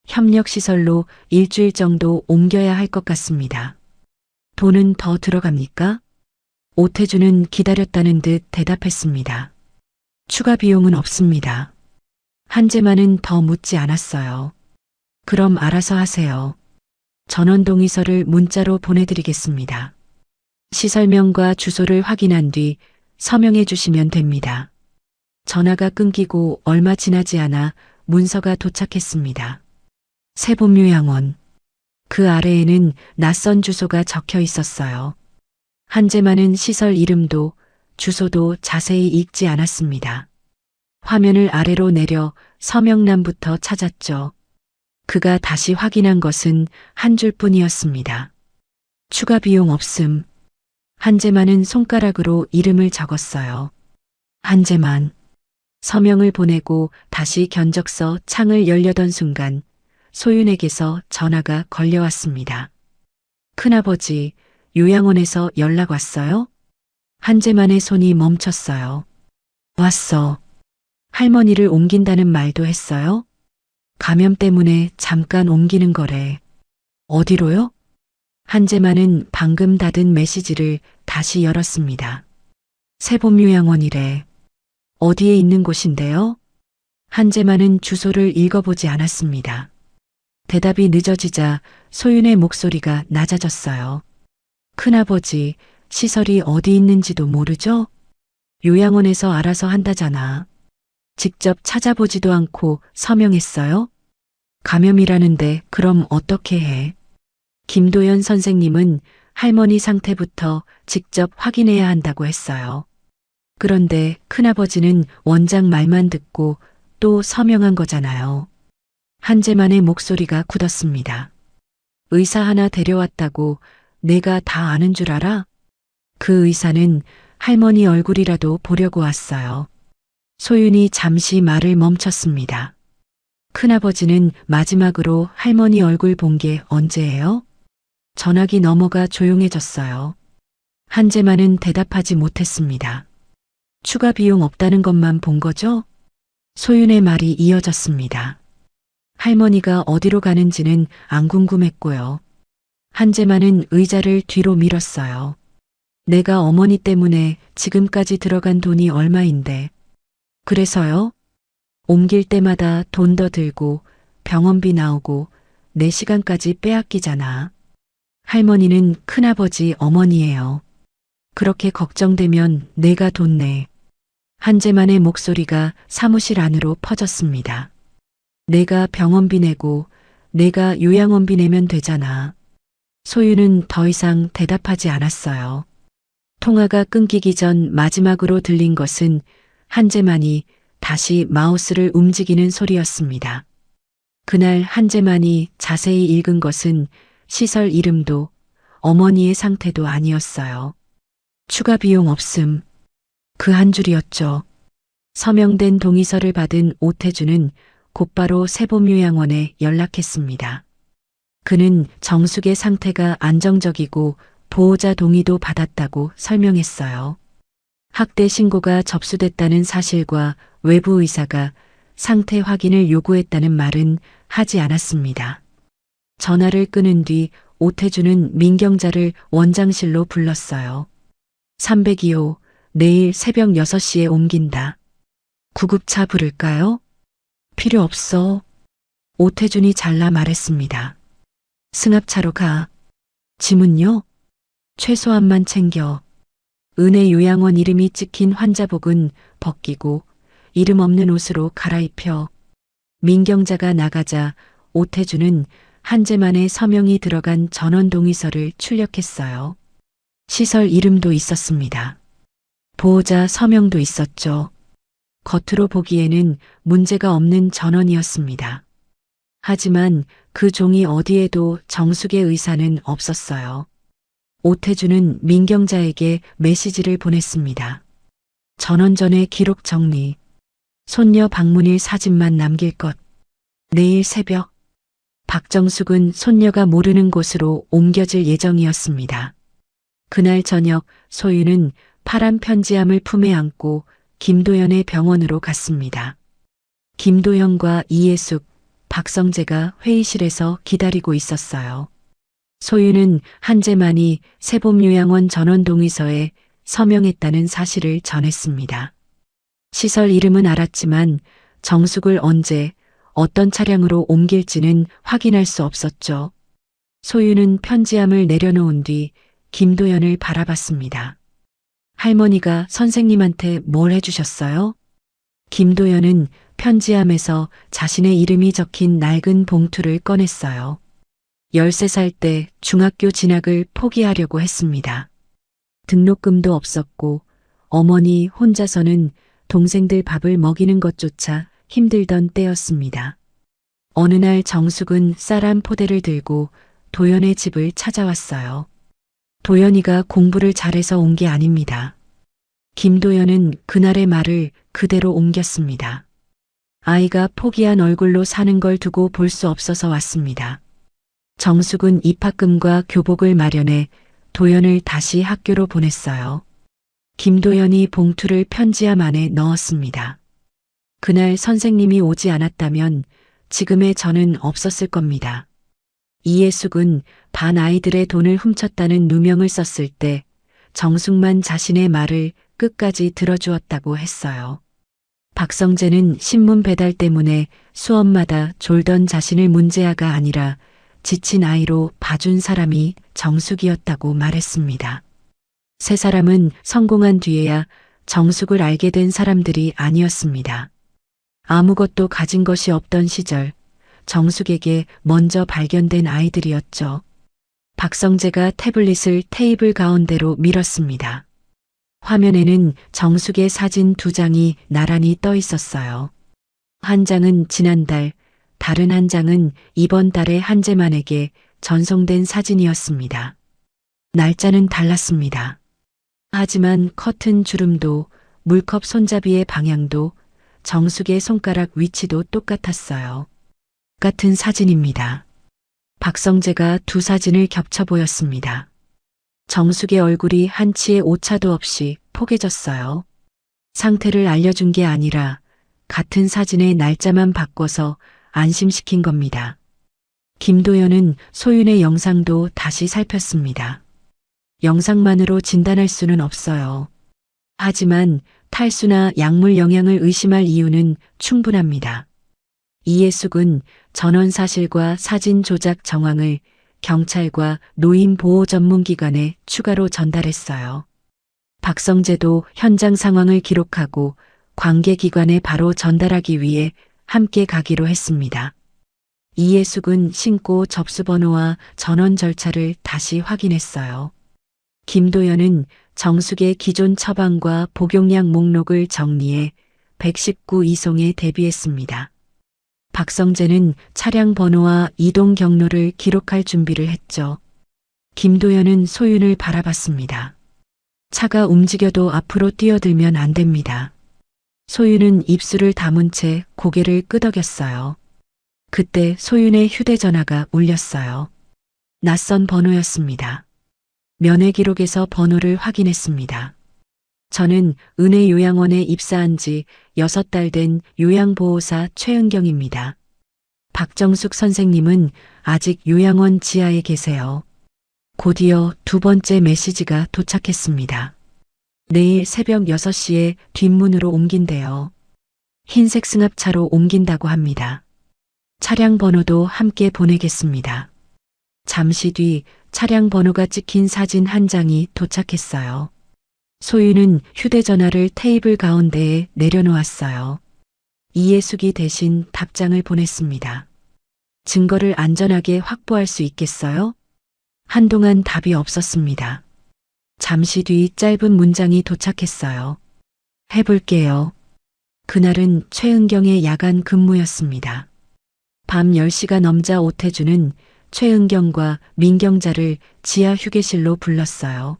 협력시설로 일주일 정도 옮겨야 할 것 같습니다. 돈은 더 들어갑니까? 오태준은 기다렸다는 듯 대답했습니다. 추가 비용은 없습니다. 한재만은 더 묻지 않았어요. 그럼 알아서 하세요. 전원 동의서를 문자로 보내드리겠습니다. 시설명과 주소를 확인한 뒤 서명해 주시면 됩니다. 전화가 끊기고 얼마 지나지 않아 문서가 도착했습니다. 세봄요양원. 그 아래에는 낯선 주소가 적혀 있었어요. 한재만은 시설 이름도 주소도 자세히 읽지 않았습니다. 화면을 아래로 내려 서명란부터 찾았죠. 그가 다시 확인한 것은 한 줄뿐이었습니다. 추가 비용 없음. 한재만은 손가락으로 이름을 적었어요. 한재만. 서명을 보내고 다시 견적서 창을 열려던 순간 소윤에게서 전화가 걸려왔습니다. 큰아버지, 요양원에서 연락 왔어요? 한재만의 손이 멈췄어요. 왔어. 할머니를 옮긴다는 말도 했어요? 감염 때문에 잠깐 옮기는 거래. 어디로요? 한재만은 방금 닫은 메시지를 다시 열었습니다. 세봄요양원이래. 어디에 있는 곳인데요? 한재만은 주소를 읽어보지 않았습니다. 대답이 늦어지자 소윤의 목소리가 낮아졌어요. 큰아버지, 시설이 어디 있는지도 모르죠? 요양원에서 알아서 한다잖아. 직접 찾아보지도 않고 서명했어요? 감염이라는데 그럼 어떻게 해? 김도연 선생님은 할머니 상태부터 직접 확인해야 한다고 했어요. 그런데 큰아버지는 원장 말만 듣고 또 서명한 거잖아요. 한재만의 목소리가 굳었습니다. 의사 하나 데려왔다고 내가 다 아는 줄 알아? 그 의사는 할머니 얼굴이라도 보려고 왔어요. 소윤이 잠시 말을 멈췄습니다. 큰아버지는 마지막으로 할머니 얼굴 본 게 언제예요? 전화기 넘어가 조용해졌어요. 한재만은 대답하지 못했습니다. 추가 비용 없다는 것만 본 거죠? 소윤의 말이 이어졌습니다. 할머니가 어디로 가는지는 안 궁금했고요. 한재만은 의자를 뒤로 밀었어요. 내가 어머니 때문에 지금까지 들어간 돈이 얼마인데. 그래서요? 옮길 때마다 돈 더 들고 병원비 나오고 내 시간까지 빼앗기잖아. 할머니는 큰아버지 어머니예요. 그렇게 걱정되면 내가 돈 내. 한재만의 목소리가 사무실 안으로 퍼졌습니다. 내가 병원비 내고 내가 요양원비 내면 되잖아. 소윤은 더 이상 대답하지 않았어요. 통화가 끊기기 전 마지막으로 들린 것은 한재만이 다시 마우스를 움직이는 소리였습니다. 그날 한재만이 자세히 읽은 것은 시설 이름도 어머니의 상태도 아니었어요. 추가 비용 없음. 그 한 줄이었죠. 서명된 동의서를 받은 오태준은 곧바로 세봄요양원에 연락했습니다. 그는 정숙의 상태가 안정적이고 보호자 동의도 받았다고 설명했어요. 학대 신고가 접수됐다는 사실과 외부 의사가 상태 확인을 요구했다는 말은 하지 않았습니다. 전화를 끊은 뒤 오태준은 민경자를 원장실로 불렀어요. 302호, 내일 새벽 6시에 옮긴다. 구급차 부를까요? 필요 없어. 오태준이 잘라 말했습니다. 승합차로 가. 짐은요? 최소한만 챙겨. 은혜 요양원 이름이 찍힌 환자복은 벗기고 이름 없는 옷으로 갈아입혀. 민경자가 나가자 오태준은 한재만의 서명이 들어간 전원 동의서를 출력했어요. 시설 이름도 있었습니다. 보호자 서명도 있었죠. 겉으로 보기에는 문제가 없는 전원이었습니다. 하지만 그 종이 어디에도 정숙의 의사는 없었어요. 오태준은 민경자에게 메시지를 보냈습니다. 전원 전의 기록 정리. 손녀 방문일 사진만 남길 것. 내일 새벽. 박정숙은 손녀가 모르는 곳으로 옮겨질 예정이었습니다. 그날 저녁 소유는 파란 편지함을 품에 안고 김도연의 병원으로 갔습니다. 김도연과 이예숙, 박성재가 회의실에서 기다리고 있었어요. 소유는 한재만이 세봄요양원 전원 동의서에 서명했다는 사실을 전했습니다. 시설 이름은 알았지만 정숙을 언제 어떤 차량으로 옮길지는 확인할 수 없었죠. 소유는 편지함을 내려놓은 뒤 김도연을 바라봤습니다. 할머니가 선생님한테 뭘 해주셨어요? 김도연은 편지함에서 자신의 이름이 적힌 낡은 봉투를 꺼냈어요. 13살 때 중학교 진학을 포기하려고 했습니다. 등록금도 없었고 어머니 혼자서는 동생들 밥을 먹이는 것조차 힘들던 때였습니다. 어느 날 정숙은 쌀 한 포대를 들고 도연의 집을 찾아왔어요. 도연이가 공부를 잘해서 온 게 아닙니다. 김도연은 그날의 말을 그대로 옮겼습니다. 아이가 포기한 얼굴로 사는 걸 두고 볼 수 없어서 왔습니다. 정숙은 입학금과 교복을 마련해 도연을 다시 학교로 보냈어요. 김도연이 봉투를 편지함 안에 넣었습니다. 그날 선생님이 오지 않았다면 지금의 저는 없었을 겁니다. 이예숙은 반 아이들의 돈을 훔쳤다는 누명을 썼을 때 정숙만 자신의 말을 끝까지 들어주었다고 했어요. 박성재는 신문 배달 때문에 수업마다 졸던 자신을 문제아가 아니라 지친 아이로 봐준 사람이 정숙이었다고 말했습니다. 세 사람은 성공한 뒤에야 정숙을 알게 된 사람들이 아니었습니다. 아무것도 가진 것이 없던 시절 정숙에게 먼저 발견된 아이들이었죠. 박성재가 태블릿을 테이블 가운데로 밀었습니다. 화면에는 정숙의 사진 2장이 나란히 떠 있었어요. 한 장은 지난달, 다른 한 장은 이번 달에 한재만에게 전송된 사진이었습니다. 날짜는 달랐습니다. 하지만 커튼 주름도 물컵 손잡이의 방향도 정숙의 손가락 위치도 똑같았어요. 같은 사진입니다. 박성재가 두 사진을 겹쳐 보였습니다. 정숙의 얼굴이 한치의 오차도 없이 포개졌어요. 상태를 알려준 게 아니라 같은 사진의 날짜만 바꿔서 안심시킨 겁니다. 김도연은 소윤의 영상도 다시 살폈습니다. 영상만으로 진단할 수는 없어요. 하지만 탈수나 약물 영향을 의심할 이유는 충분합니다. 이예숙은 전원 사실과 사진 조작 정황을 경찰과 노인 보호 전문기관에 추가로 전달했어요. 박성재도 현장 상황을 기록하고 관계기관에 바로 전달하기 위해 함께 가기로 했습니다. 이예숙은 신고 접수번호와 전원 절차를 다시 확인했어요. 김도연은 정숙의 기존 처방과 복용량 목록을 정리해 119 이송에 대비했습니다. 박성재는 차량 번호와 이동 경로를 기록할 준비를 했죠. 김도연은 소윤을 바라봤습니다. 차가 움직여도 앞으로 뛰어들면 안 됩니다. 소윤은 입술을 다문 채 고개를 끄덕였어요. 그때 소윤의 휴대전화가 울렸어요. 낯선 번호였습니다. 면회 기록에서 번호를 확인했습니다. 저는 은혜요양원에 입사한 지 6달 된 요양보호사 최은경입니다. 박정숙 선생님은 아직 요양원 지하에 계세요. 곧이어 두 번째 메시지가 도착했습니다. 내일 새벽 6시에 뒷문으로 옮긴대요. 흰색 승합차로 옮긴다고 합니다. 차량 번호도 함께 보내겠습니다. 잠시 뒤 차량 번호가 찍힌 사진 한 장이 도착했어요. 소유는 휴대전화를 테이블 가운데에 내려놓았어요. 이해숙이 대신 답장을 보냈습니다. 증거를 안전하게 확보할 수 있겠어요? 한동안 답이 없었습니다. 잠시 뒤 짧은 문장이 도착했어요. 해볼게요. 그날은 최은경의 야간 근무였습니다. 밤 10시가 넘자 오태주는 최은경과 민경자를 지하 휴게실로 불렀어요.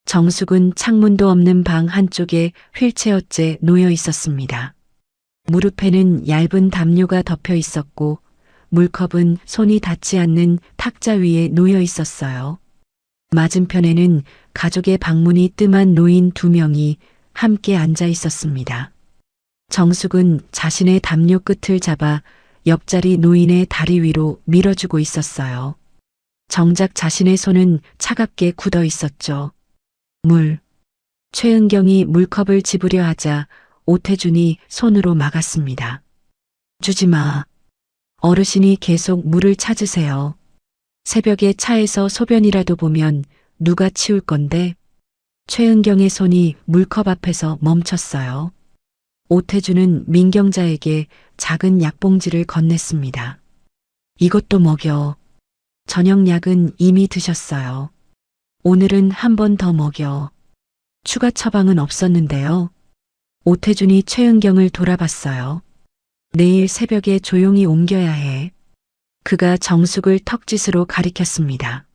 정숙은 창문도 없는 방 한쪽에 휠체어째 놓여 있었습니다. 무릎에는 얇은 담요가 덮여 있었고 물컵은 손이 닿지 않는 탁자 위에 놓여 있었어요. 맞은편에는 가족의 방문이 뜸한 노인 2명이 함께 앉아 있었습니다. 정숙은 자신의 담요 끝을 잡아 옆자리 노인의 다리 위로 밀어주고 있었어요. 정작 자신의 손은 차갑게 굳어 있었죠. 최은경이 물컵을 집으려 하자 오태준이 손으로 막았습니다. 주지 마. 어르신이 계속 물을 찾으세요. 새벽에 차에서 소변이라도 보면 누가 치울 건데? 최은경의 손이 물컵 앞에서 멈췄어요. 오태준은 민경자에게 작은 약봉지를 건넸습니다. 이것도 먹여. 저녁 약은 이미 드셨어요. 오늘은 한 번 더 먹여. 추가 처방은 없었는데요. 오태준이 최은경을 돌아봤어요. 내일 새벽에 조용히 옮겨야 해. 그가 정숙을 턱짓으로 가리켰습니다.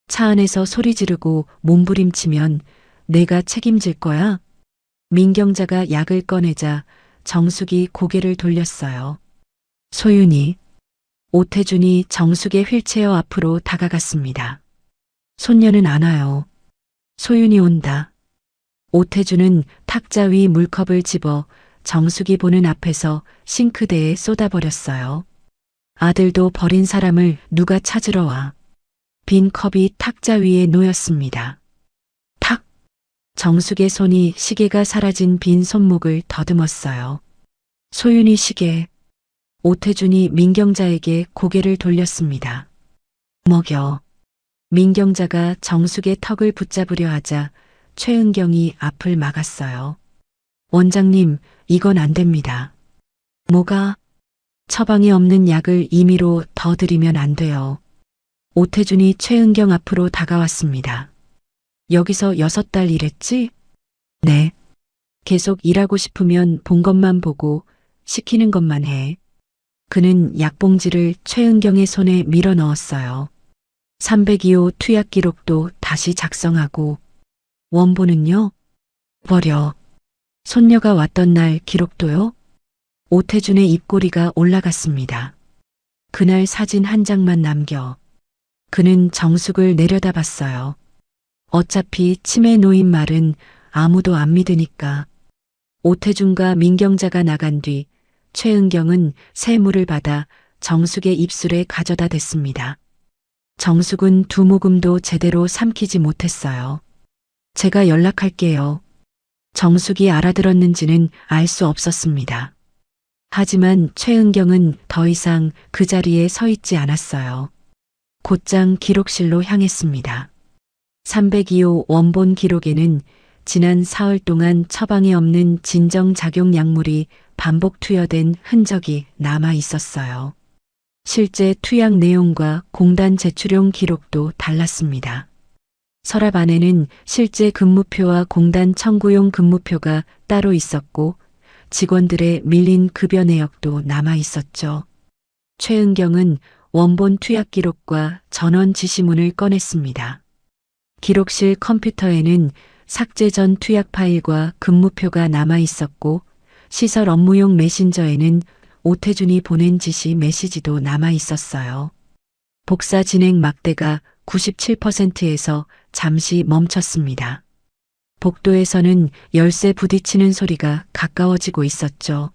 차 안에서 소리 지르고 몸부림치면 내가 책임질 거야? 민경자가 약을 꺼내자 정숙이 고개를 돌렸어요. 소윤이. 오태준이 정숙의 휠체어 앞으로 다가갔습니다. 손녀는 안 와요. 소윤이 온다. 오태준은 탁자 위 물컵을 집어 정숙이 보는 앞에서 싱크대에 쏟아버렸어요. 아들도 버린 사람을 누가 찾으러 와. 빈 컵이 탁자 위에 놓였습니다. 탁! 정숙의 손이 시계가 사라진 빈 손목을 더듬었어요. 소윤이 시계. 오태준이 민경자에게 고개를 돌렸습니다. 먹여. 민경자가 정숙의 턱을 붙잡으려 하자 최은경이 앞을 막았어요. 원장님, 이건 안 됩니다. 뭐가? 처방이 없는 약을 임의로 더 드리면 안 돼요. 오태준이 최은경 앞으로 다가왔습니다. 여기서 6달 일했지? 네. 계속 일하고 싶으면 본 것만 보고 시키는 것만 해. 그는 약봉지를 최은경의 손에 밀어 넣었어요. 302호 투약 기록도 다시 작성하고 원본은요? 버려. 손녀가 왔던 날 기록도요? 오태준의 입꼬리가 올라갔습니다. 그날 사진 한 장만 남겨. 그는 정숙을 내려다봤어요. 어차피 치매 놓인 말은 아무도 안 믿으니까. 오태준과 민경자가 나간 뒤 최은경은 새물을 받아 정숙의 입술에 가져다 댔습니다. 정숙은 두 모금도 제대로 삼키지 못했어요. 제가 연락할게요. 정숙이 알아들었는지는 알 수 없었습니다. 하지만 최은경은 더 이상 그 자리에 서 있지 않았어요. 곧장 기록실로 향했습니다. 302호 원본 기록에는 지난 사흘 동안 처방이 없는 진정작용 약물이 반복 투여된 흔적이 남아 있었어요. 실제 투약 내용과 공단 제출용 기록도 달랐습니다. 서랍 안에는 실제 근무표와 공단 청구용 근무표가 따로 있었고 직원들의 밀린 급여 내역도 남아 있었죠. 최은경은 원본 투약 기록과 전원 지시문을 꺼냈습니다. 기록실 컴퓨터에는 삭제 전 투약 파일과 근무표가 남아 있었고 시설 업무용 메신저에는 오태준이 보낸 지시 메시지도 남아 있었어요. 복사 진행 막대가 97%에서 잠시 멈췄습니다. 복도에서는 열쇠 부딪히는 소리가 가까워지고 있었죠.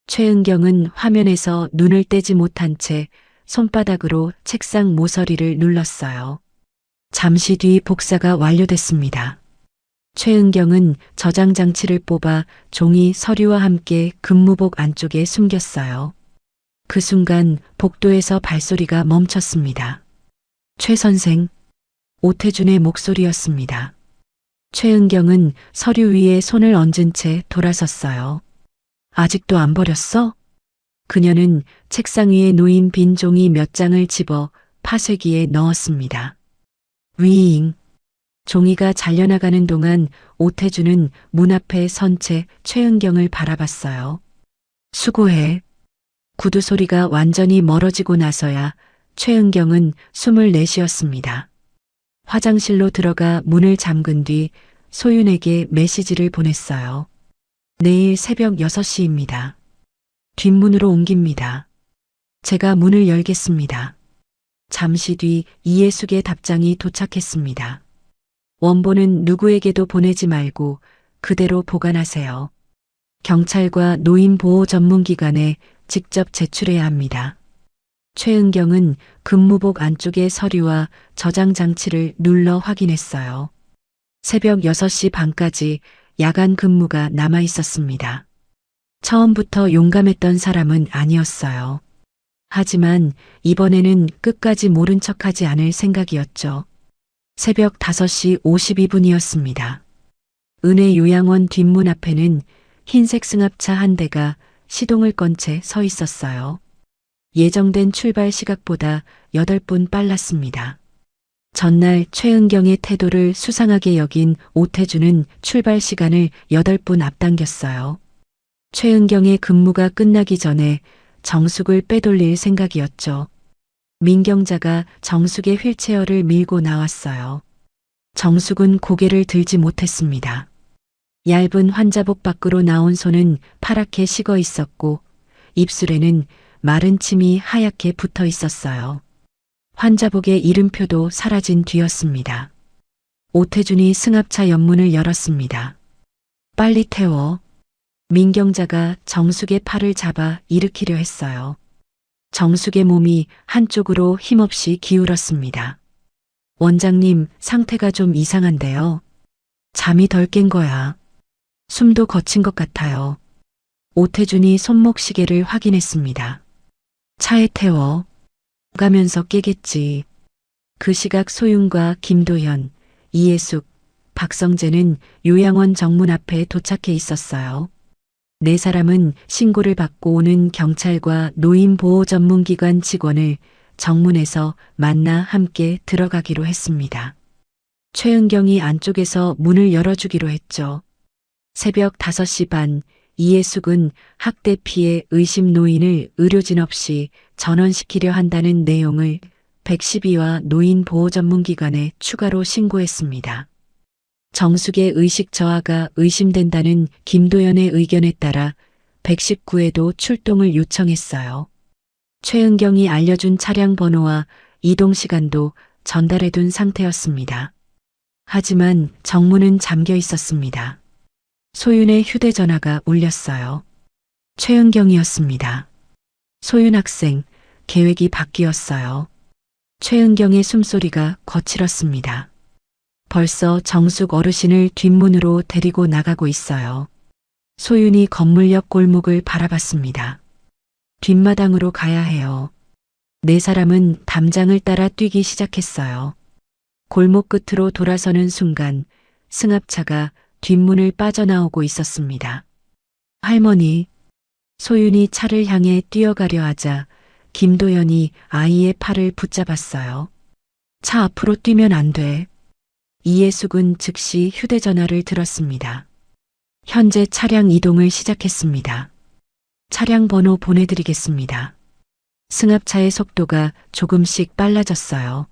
최은경은 화면에서 눈을 떼지 못한 채 손바닥으로 책상 모서리를 눌렀어요. 잠시 뒤 복사가 완료됐습니다. 최은경은 저장 장치를 뽑아 종이 서류와 함께 근무복 안쪽에 숨겼어요. 그 순간 복도에서 발소리가 멈췄습니다. 최 선생, 오태준의 목소리였습니다. 최은경은 서류 위에 손을 얹은 채 돌아섰어요. 아직도 안 버렸어? 그녀는 책상 위에 놓인 빈 종이 몇 장을 집어 파쇄기에 넣었습니다. 위잉. 종이가 잘려나가는 동안 오태준은 문 앞에 선 채 최은경을 바라봤어요. 수고해. 구두 소리가 완전히 멀어지고 나서야 최은경은 숨을 내쉬었습니다. 화장실로 들어가 문을 잠근 뒤 소윤에게 메시지를 보냈어요. 내일 새벽 6시입니다. 뒷문으로 옮깁니다. 제가 문을 열겠습니다. 잠시 뒤 이예숙의 답장이 도착했습니다. 원본은 누구에게도 보내지 말고 그대로 보관하세요. 경찰과 노인보호 전문기관에 직접 제출해야 합니다. 최은경은 근무복 안쪽의 서류와 저장 장치를 눌러 확인했어요. 새벽 6시 반까지 야간 근무가 남아 있었습니다. 처음부터 용감했던 사람은 아니었어요. 하지만 이번에는 끝까지 모른 척하지 않을 생각이었죠. 새벽 5시 52분이었습니다. 은혜 요양원 뒷문 앞에는 흰색 승합차 한 대가 시동을 건 채 서 있었어요. 예정된 출발 시각보다 8분 빨랐습니다. 전날 최은경의 태도를 수상하게 여긴 오태준은 출발 시간을 8분 앞당겼어요. 최은경의 근무가 끝나기 전에 정숙을 빼돌릴 생각이었죠. 민경자가 정숙의 휠체어를 밀고 나왔어요. 정숙은 고개를 들지 못했습니다. 얇은 환자복 밖으로 나온 손은 파랗게 식어 있었고 입술에는 마른 침이 하얗게 붙어 있었어요. 환자복의 이름표도 사라진 뒤였습니다. 오태준이 승합차 옆문을 열었습니다. 빨리 태워. 민경자가 정숙의 팔을 잡아 일으키려 했어요. 정숙의 몸이 한쪽으로 힘없이 기울었습니다. 원장님, 상태가 좀 이상한데요. 잠이 덜 깬 거야. 숨도 거친 것 같아요. 오태준이 손목 시계를 확인했습니다. 차에 태워. 가면서 깨겠지. 그 시각 소윤과 김도현, 이예숙, 박성재는 요양원 정문 앞에 도착해 있었어요. 네 사람은 신고를 받고 오는 경찰과 노인보호 전문기관 직원을 정문에서 만나 함께 들어가기로 했습니다. 최은경이 안쪽에서 문을 열어주기로 했죠. 새벽 5시 반, 이예숙은 학대 피해 의심 노인을 의료진 없이 전원시키려 한다는 내용을 112와 노인보호전문기관에 추가로 신고했습니다. 정숙의 의식 저하가 의심된다는 김도연의 의견에 따라 119에도 출동을 요청했어요. 최은경이 알려준 차량 번호와 이동 시간도 전달해둔 상태였습니다. 하지만 정문은 잠겨 있었습니다. 소윤의 휴대전화가 울렸어요. 최은경이었습니다. 소윤 학생, 계획이 바뀌었어요. 최은경의 숨소리가 거칠었습니다. 벌써 정숙 어르신을 뒷문으로 데리고 나가고 있어요. 소윤이 건물 옆 골목을 바라봤습니다. 뒷마당으로 가야 해요. 네 사람은 담장을 따라 뛰기 시작했어요. 골목 끝으로 돌아서는 순간 승합차가 뒷문을 빠져나오고 있었습니다. 할머니, 소윤이 차를 향해 뛰어가려 하자 김도연이 아이의 팔을 붙잡았어요. 차 앞으로 뛰면 안 돼. 이예숙은 즉시 휴대전화를 들었습니다. 현재 차량 이동을 시작했습니다. 차량 번호 보내드리겠습니다. 승합차의 속도가 조금씩 빨라졌어요.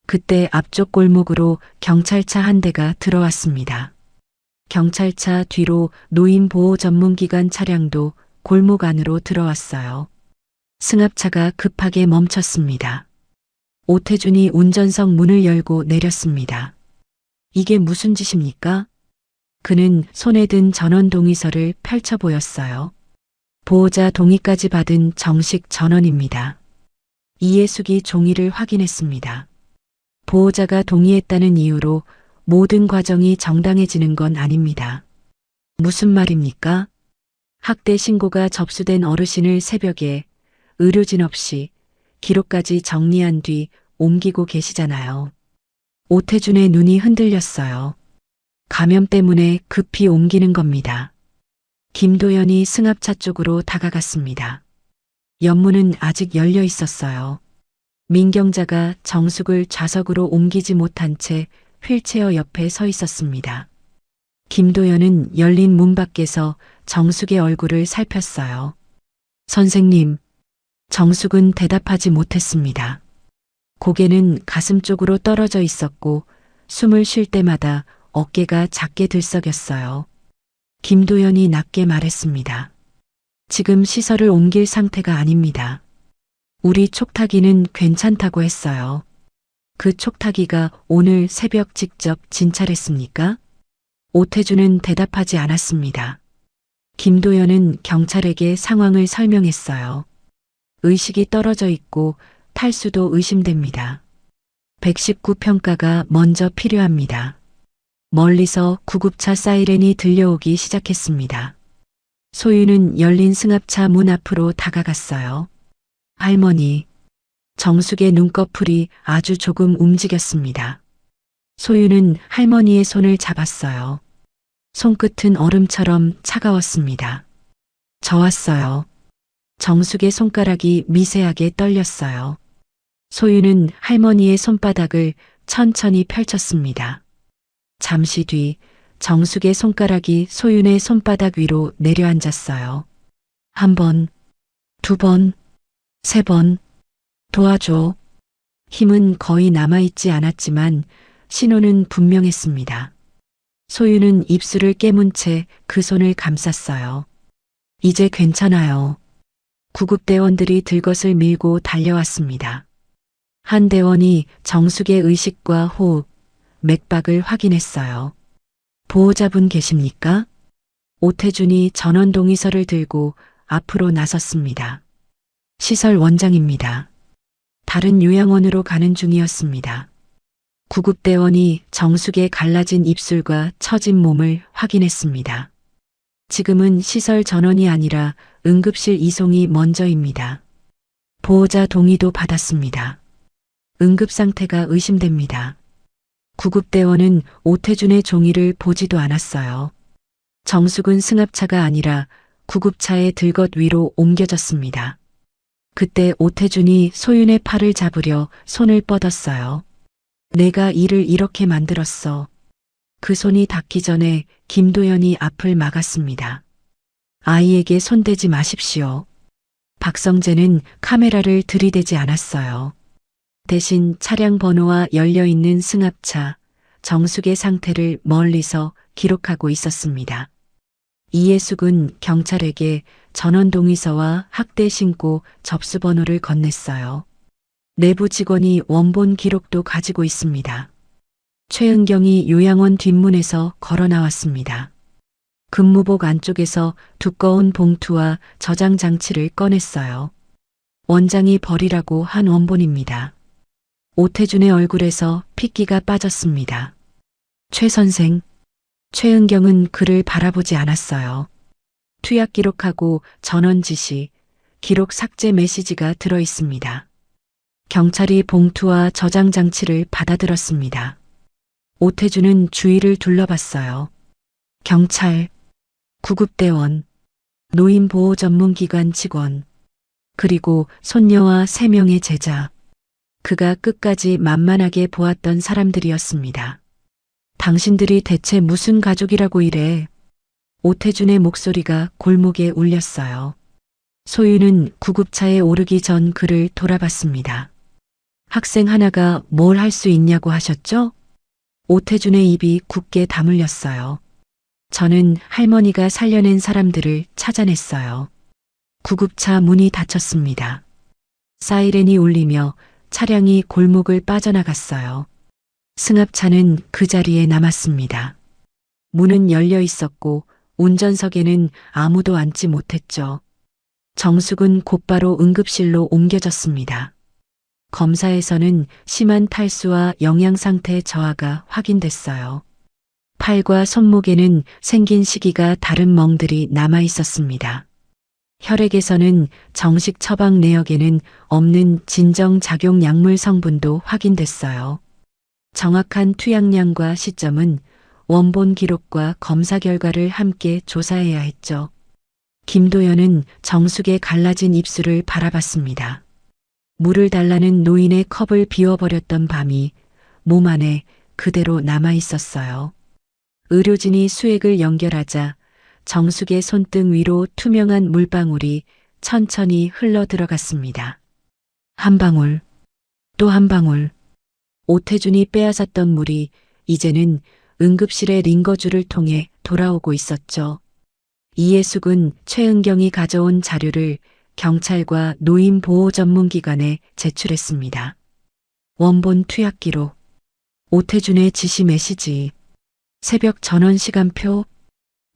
그때 앞쪽 골목으로 경찰차 한 대가 들어왔습니다. 경찰차 뒤로 노인보호 전문기관 차량도 골목 안으로 들어왔어요. 승합차가 급하게 멈췄습니다. 오태준이 운전석 문을 열고 내렸습니다. 이게 무슨 짓입니까? 그는 손에 든 전원 동의서를 펼쳐 보였어요. 보호자 동의까지 받은 정식 전원입니다. 이해숙이 종이를 확인했습니다. 보호자가 동의했다는 이유로 모든 과정이 정당해지는 건 아닙니다. 무슨 말입니까? 학대 신고가 접수된 어르신을 새벽에 의료진 없이 기록까지 정리한 뒤 옮기고 계시잖아요. 오태준의 눈이 흔들렸어요. 감염 때문에 급히 옮기는 겁니다. 김도연이 승합차 쪽으로 다가갔습니다. 옆문은 아직 열려 있었어요. 민경자가 정숙을 좌석으로 옮기지 못한 채 휠체어 옆에 서 있었습니다. 김도연은 열린 문 밖에서 정숙의 얼굴을 살폈어요. 선생님, 정숙은 대답하지 못했습니다. 고개는 가슴 쪽으로 떨어져 있었고 숨을 쉴 때마다 어깨가 작게 들썩였어요. 김도연이 낮게 말했습니다. 지금 시설을 옮길 상태가 아닙니다. 우리 촉탁이는 괜찮다고 했어요. 그 촉탁이가 오늘 새벽 직접 진찰했습니까? 오태준은 대답하지 않았습니다. 김도연은 경찰에게 상황을 설명했어요. 의식이 떨어져 있고 탈수도 의심됩니다. 119평가가 먼저 필요합니다. 멀리서 구급차 사이렌이 들려오기 시작했습니다. 소유는 열린 승합차 문 앞으로 다가갔어요. 할머니, 정숙의 눈꺼풀이 아주 조금 움직였습니다. 소유는 할머니의 손을 잡았어요. 손끝은 얼음처럼 차가웠습니다. 저 왔어요. 정숙의 손가락이 미세하게 떨렸어요. 소유는 할머니의 손바닥을 천천히 펼쳤습니다. 잠시 뒤 정숙의 손가락이 소윤의 손바닥 위로 내려앉았어요. 한 번, 두 번, 세 번, 도와줘. 힘은 거의 남아있지 않았지만 신호는 분명했습니다. 소윤은 입술을 깨문 채 그 손을 감쌌어요. 이제 괜찮아요. 구급대원들이 들것을 밀고 달려왔습니다. 한 대원이 정숙의 의식과 호흡, 맥박을 확인했어요. 보호자분 계십니까? 오태준이 전원 동의서를 들고 앞으로 나섰습니다. 시설 원장입니다. 다른 요양원으로 가는 중이었습니다. 구급대원이 정숙의 갈라진 입술과 처진 몸을 확인했습니다. 지금은 시설 전원이 아니라 응급실 이송이 먼저입니다. 보호자 동의도 받았습니다. 응급 상태가 의심됩니다. 구급대원은 오태준의 종이를 보지도 않았어요. 정숙은 승합차가 아니라 구급차의 들것 위로 옮겨졌습니다. 그때 오태준이 소윤의 팔을 잡으려 손을 뻗었어요. 내가 일을 이렇게 만들었어. 그 손이 닿기 전에 김도연이 앞을 막았습니다. 아이에게 손대지 마십시오. 박성재는 카메라를 들이대지 않았어요. 대신 차량 번호와 열려있는 승합차, 정숙의 상태를 멀리서 기록하고 있었습니다. 이해숙은 경찰에게 전원 동의서와 학대 신고 접수 번호를 건넸어요. 내부 직원이 원본 기록도 가지고 있습니다. 최은경이 요양원 뒷문에서 걸어 나왔습니다. 근무복 안쪽에서 두꺼운 봉투와 저장 장치를 꺼냈어요. 원장이 버리라고 한 원본입니다. 오태준의 얼굴에서 핏기가 빠졌습니다. 최 선생, 최은경은 그를 바라보지 않았어요. 투약 기록하고 전원 지시, 기록 삭제 메시지가 들어 있습니다. 경찰이 봉투와 저장 장치를 받아들었습니다. 오태준은 주위를 둘러봤어요. 경찰, 구급대원, 노인보호 전문기관 직원, 그리고 손녀와 3명의 제자. 그가 끝까지 만만하게 보았던 사람들이었습니다. 당신들이 대체 무슨 가족이라고 이래? 오태준의 목소리가 골목에 울렸어요. 소유는 구급차에 오르기 전 그를 돌아봤습니다. 학생 하나가 뭘 할 수 있냐고 하셨죠? 오태준의 입이 굳게 다물렸어요. 저는 할머니가 살려낸 사람들을 찾아냈어요. 구급차 문이 닫혔습니다. 사이렌이 울리며 차량이 골목을 빠져나갔어요. 승합차는 그 자리에 남았습니다. 문은 열려 있었고 운전석에는 아무도 앉지 못했죠. 정숙은 곧바로 응급실로 옮겨졌습니다. 검사에서는 심한 탈수와 영양 상태 저하가 확인됐어요. 팔과 손목에는 생긴 시기가 다른 멍들이 남아 있었습니다. 혈액에서는 정식 처방 내역에는 없는 진정작용 약물 성분도 확인됐어요. 정확한 투약량과 시점은 원본 기록과 검사 결과를 함께 조사해야 했죠. 김도연은 정숙의 갈라진 입술을 바라봤습니다. 물을 달라는 노인의 컵을 비워버렸던 밤이 몸 안에 그대로 남아 있었어요. 의료진이 수액을 연결하자 정숙의 손등 위로 투명한 물방울이 천천히 흘러 들어갔습니다. 한 방울, 또 한 방울. 오태준이 빼앗았던 물이 이제는 응급실의 링거줄을 통해 돌아오고 있었죠. 이예숙은 최은경이 가져온 자료를 경찰과 노인 보호 전문기관에 제출했습니다. 원본 투약 기록, 오태준의 지시 메시지, 새벽 전원 시간표,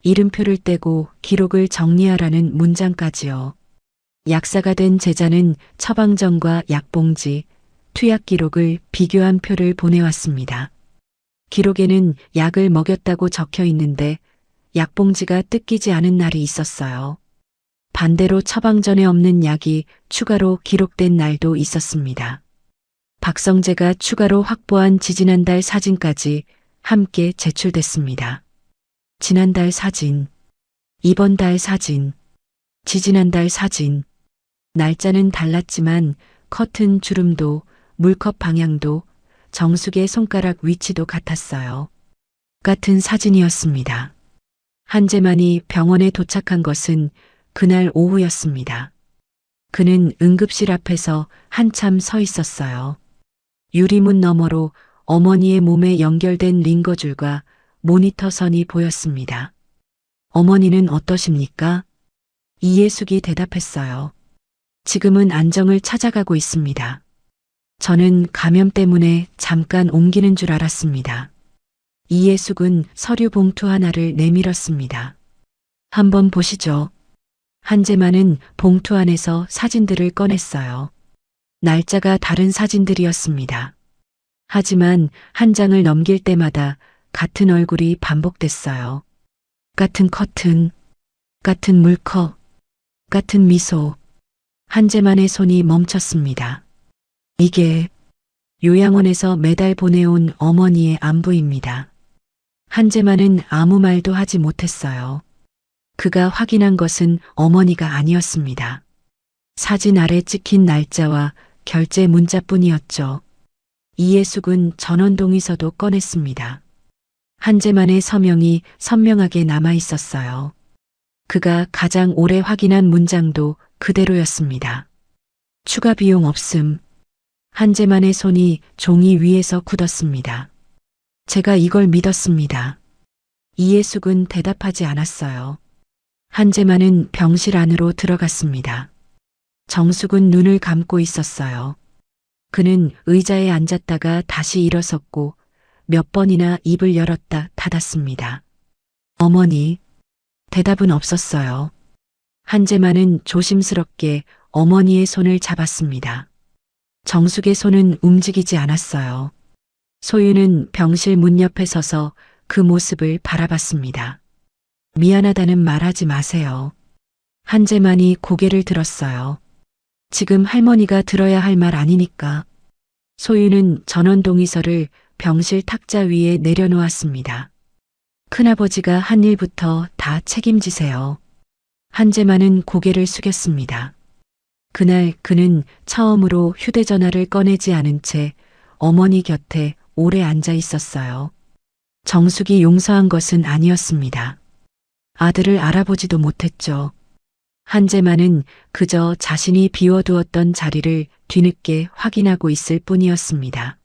이름표를 떼고 기록을 정리하라는 문장까지요. 약사가 된 제자는 처방전과 약봉지, 투약 기록을 비교한 표를 보내왔습니다. 기록에는 약을 먹였다고 적혀 있는데 약봉지가 뜯기지 않은 날이 있었어요. 반대로 처방전에 없는 약이 추가로 기록된 날도 있었습니다. 박성재가 추가로 확보한 지지난달 사진까지 함께 제출됐습니다. 지난달 사진, 이번 달 사진, 지지난달 사진. 날짜는 달랐지만 커튼 주름도 물컵 방향도 정숙의 손가락 위치도 같았어요. 같은 사진이었습니다. 한재만이 병원에 도착한 것은 그날 오후였습니다. 그는 응급실 앞에서 한참 서 있었어요. 유리문 너머로 어머니의 몸에 연결된 링거줄과 모니터 선이 보였습니다. 어머니는 어떠십니까? 이예숙이 대답했어요. 지금은 안정을 찾아가고 있습니다. 저는 감염 때문에 잠깐 옮기는 줄 알았습니다. 이예숙은 서류 봉투 하나를 내밀었습니다. 한번 보시죠. 한재만은 봉투 안에서 사진들을 꺼냈어요. 날짜가 다른 사진들이었습니다. 하지만 한 장을 넘길 때마다 같은 얼굴이 반복됐어요. 같은 커튼, 같은 물컵, 같은 미소. 한재만의 손이 멈췄습니다. 이게 요양원에서 매달 보내온 어머니의 안부입니다. 한재만은 아무 말도 하지 못했어요. 그가 확인한 것은 어머니가 아니었습니다. 사진 아래 찍힌 날짜와 결제 문자뿐이었죠. 이예숙은 전원 동의서도 꺼냈습니다. 한재만의 서명이 선명하게 남아 있었어요. 그가 가장 오래 확인한 문장도 그대로였습니다. 추가 비용 없음. 한재만의 손이 종이 위에서 굳었습니다. 제가 이걸 믿었습니다. 이예숙은 대답하지 않았어요. 한재만은 병실 안으로 들어갔습니다. 정숙은 눈을 감고 있었어요. 그는 의자에 앉았다가 다시 일어섰고 몇 번이나 입을 열었다 닫았습니다. 어머니, 대답은 없었어요. 한재만은 조심스럽게 어머니의 손을 잡았습니다. 정숙의 손은 움직이지 않았어요. 소유는 병실 문 옆에 서서 그 모습을 바라봤습니다. 미안하다는 말하지 마세요. 한재만이 고개를 들었어요. 지금 할머니가 들어야 할 말 아니니까. 소유는 전원 동의서를 병실 탁자 위에 내려놓았습니다. 큰아버지가 한 일부터 다 책임지세요. 한재만은 고개를 숙였습니다. 그날 그는 처음으로 휴대전화를 꺼내지 않은 채 어머니 곁에 오래 앉아 있었어요. 정숙이 용서한 것은 아니었습니다. 아들을 알아보지도 못했죠. 한재만은 그저 자신이 비워두었던 자리를 뒤늦게 확인하고 있을 뿐이었습니다.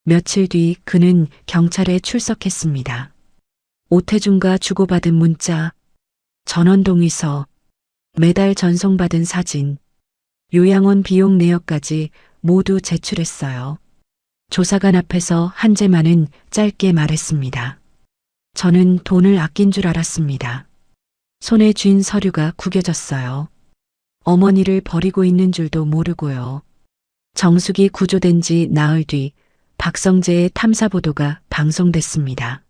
며칠 뒤 그는 경찰에 출석했습니다. 오태준과 주고받은 문자, 전원 동의서, 매달 전송받은 사진, 요양원 비용 내역까지 모두 제출했어요. 조사관 앞에서 한재만은 짧게 말했습니다. 저는 돈을 아낀 줄 알았습니다. 손에 쥔 서류가 구겨졌어요. 어머니를 버리고 있는 줄도 모르고요. 정숙이 구조된 지 나흘 뒤 박성재의 탐사보도가 방송됐습니다.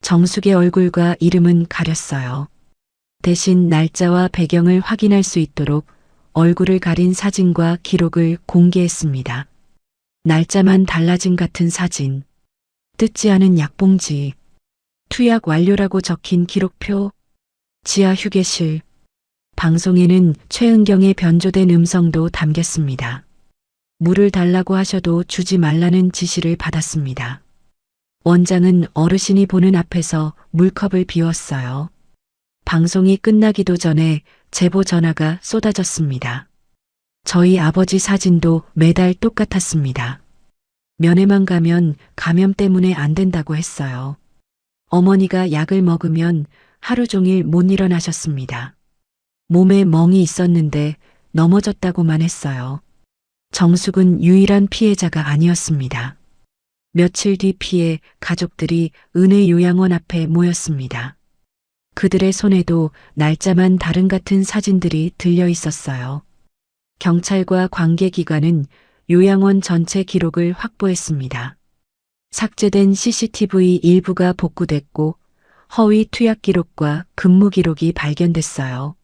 정숙의 얼굴과 이름은 가렸어요. 대신 날짜와 배경을 확인할 수 있도록 얼굴을 가린 사진과 기록을 공개했습니다. 날짜만 달라진 같은 사진, 뜯지 않은 약봉지, 투약 완료라고 적힌 기록표, 지하 휴게실, 방송에는 최은경의 변조된 음성도 담겼습니다. 물을 달라고 하셔도 주지 말라는 지시를 받았습니다. 원장은 어르신이 보는 앞에서 물컵을 비웠어요. 방송이 끝나기도 전에 제보 전화가 쏟아졌습니다. 저희 아버지 사진도 매달 똑같았습니다. 면회만 가면 감염 때문에 안 된다고 했어요. 어머니가 약을 먹으면 하루 종일 못 일어나셨습니다. 몸에 멍이 있었는데 넘어졌다고만 했어요. 정숙은 유일한 피해자가 아니었습니다. 며칠 뒤 피해 가족들이 은혜 요양원 앞에 모였습니다. 그들의 손에도 날짜만 다른 같은 사진들이 들려 있었어요. 경찰과 관계기관은 요양원 전체 기록을 확보했습니다. 삭제된 CCTV 일부가 복구됐고 허위 투약 기록과 근무 기록이 발견됐어요.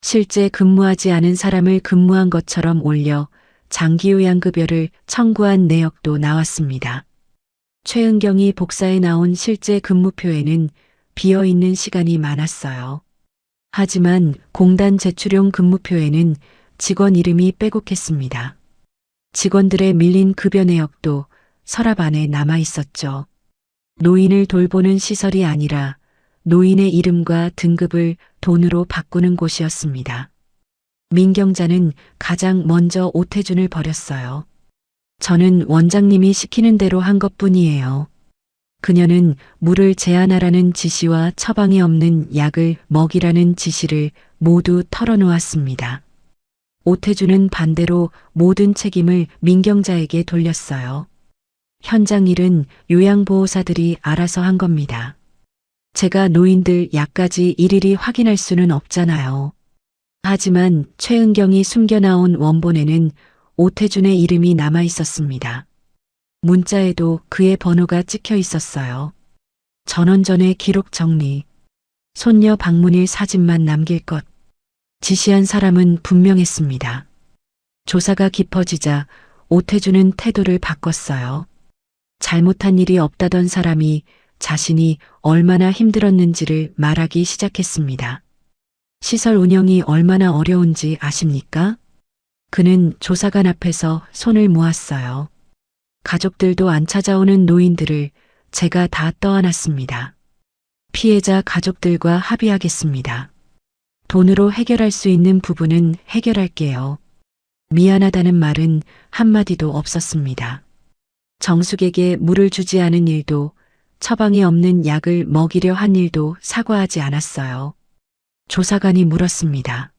실제 근무하지 않은 사람을 근무한 것처럼 올려 장기요양급여를 청구한 내역도 나왔습니다. 최은경이 복사해 나온 실제 근무표에는 비어있는 시간이 많았어요. 하지만 공단 제출용 근무표에는 직원 이름이 빼곡했습니다. 직원들의 밀린 급여 내역도 서랍 안에 남아 있었죠. 노인을 돌보는 시설이 아니라 노인의 이름과 등급을 돈으로 바꾸는 곳이었습니다. 민경자는 가장 먼저 오태준을 버렸어요. 저는 원장님이 시키는 대로 한 것뿐이에요. 그녀는 물을 제한하라는 지시와 처방이 없는 약을 먹이라는 지시를 모두 털어놓았습니다. 오태준은 반대로 모든 책임을 민경자에게 돌렸어요. 현장 일은 요양보호사들이 알아서 한 겁니다. 제가 노인들 약까지 일일이 확인할 수는 없잖아요. 하지만 최은경이 숨겨나온 원본에는 오태준의 이름이 남아 있었습니다. 문자에도 그의 번호가 찍혀 있었어요. 전원 전의 기록 정리, 손녀 방문일 사진만 남길 것. 지시한 사람은 분명했습니다. 조사가 깊어지자 오태준은 태도를 바꿨어요. 잘못한 일이 없다던 사람이 자신이 얼마나 힘들었는지를 말하기 시작했습니다. 시설 운영이 얼마나 어려운지 아십니까? 그는 조사관 앞에서 손을 모았어요. 가족들도 안 찾아오는 노인들을 제가 다 떠안았습니다. 피해자 가족들과 합의하겠습니다. 돈으로 해결할 수 있는 부분은 해결할게요. 미안하다는 말은 한마디도 없었습니다. 정숙에게 물을 주지 않은 일도 처방이 없는 약을 먹이려 한 일도 사과하지 않았어요. 조사관이 물었습니다.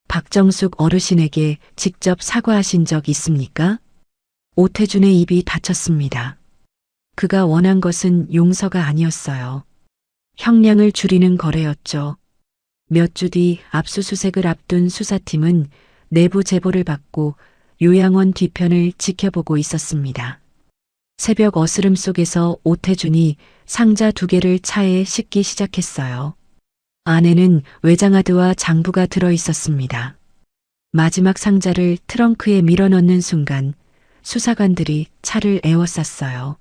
박정숙 어르신에게 직접 사과하신 적 있습니까? 오태준의 입이 닫혔습니다. 그가 원한 것은 용서가 아니었어요. 형량을 줄이는 거래였죠. 몇 주 뒤 압수수색을 앞둔 수사팀은 내부 제보를 받고 요양원 뒤편을 지켜보고 있었습니다. 새벽 어스름 속에서 오태준이 상자 2개를 차에 싣기 시작했어요. 안에는 외장하드와 장부가 들어 있었습니다. 마지막 상자를 트렁크에 밀어넣는 순간 수사관들이 차를 에워쌌어요.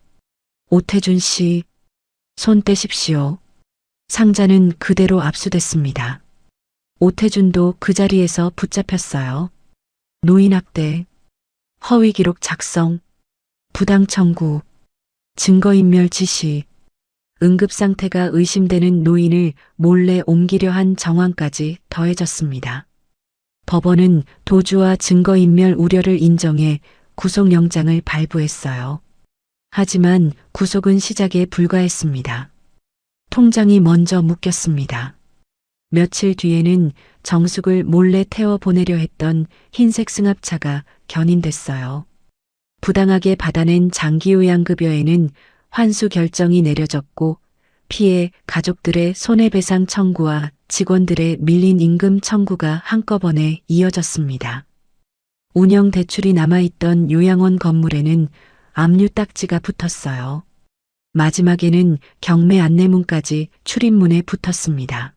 오태준 씨, 손 떼십시오. 상자는 그대로 압수됐습니다. 오태준도 그 자리에서 붙잡혔어요. 노인학대, 허위기록 작성, 부당 청구, 증거인멸 지시, 응급상태가 의심되는 노인을 몰래 옮기려 한 정황까지 더해졌습니다. 법원은 도주와 증거인멸 우려를 인정해 구속영장을 발부했어요. 하지만 구속은 시작에 불과했습니다. 통장이 먼저 묶였습니다. 며칠 뒤에는 정숙을 몰래 태워 보내려 했던 흰색 승합차가 견인됐어요. 부당하게 받아낸 장기요양급여에는 환수 결정이 내려졌고 피해 가족들의 손해배상 청구와 직원들의 밀린 임금 청구가 한꺼번에 이어졌습니다. 운영 대출이 남아있던 요양원 건물에는 압류 딱지가 붙었어요. 마지막에는 경매 안내문까지 출입문에 붙었습니다.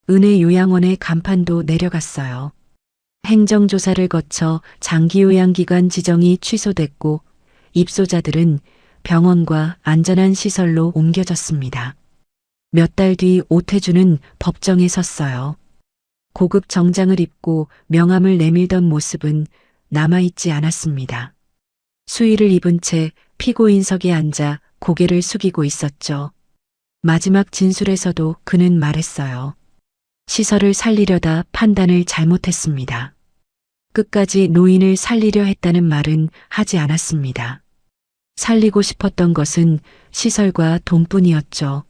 은혜 요양원의 간판도 내려갔어요. 행정조사를 거쳐 장기요양기관 지정이 취소됐고 입소자들은 병원과 안전한 시설로 옮겨졌습니다. 몇 달 뒤 오태주는 법정에 섰어요. 고급 정장을 입고 명함을 내밀던 모습은 남아있지 않았습니다. 수의를 입은 채 피고인석에 앉아 고개를 숙이고 있었죠. 마지막 진술에서도 그는 말했어요. 시설을 살리려다 판단을 잘못했습니다. 끝까지 노인을 살리려 했다는 말은 하지 않았습니다. 살리고 싶었던 것은 시설과 돈뿐이었죠.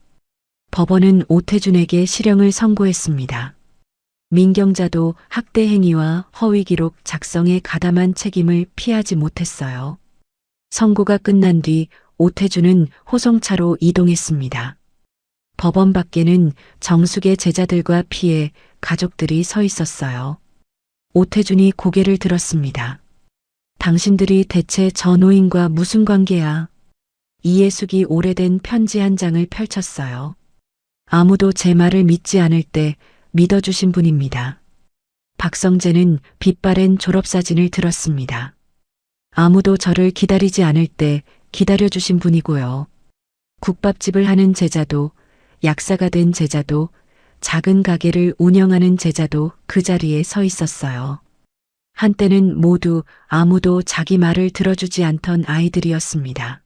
법원은 오태준에게 실형을 선고했습니다. 민경자도 학대 행위와 허위 기록 작성에 가담한 책임을 피하지 못했어요. 선고가 끝난 뒤 오태준은 호송차로 이동했습니다. 법원 밖에는 정숙의 제자들과 피해 가족들이 서 있었어요. 오태준이 고개를 들었습니다. 당신들이 대체 저 노인과 무슨 관계야? 이예숙이 오래된 편지 한 장을 펼쳤어요. 아무도 제 말을 믿지 않을 때 믿어주신 분입니다. 박성재는 빛바랜 졸업사진을 들었습니다. 아무도 저를 기다리지 않을 때 기다려주신 분이고요. 국밥집을 하는 제자도, 약사가 된 제자도, 작은 가게를 운영하는 제자도 그 자리에 서 있었어요. 한때는 모두 아무도 자기 말을 들어주지 않던 아이들이었습니다.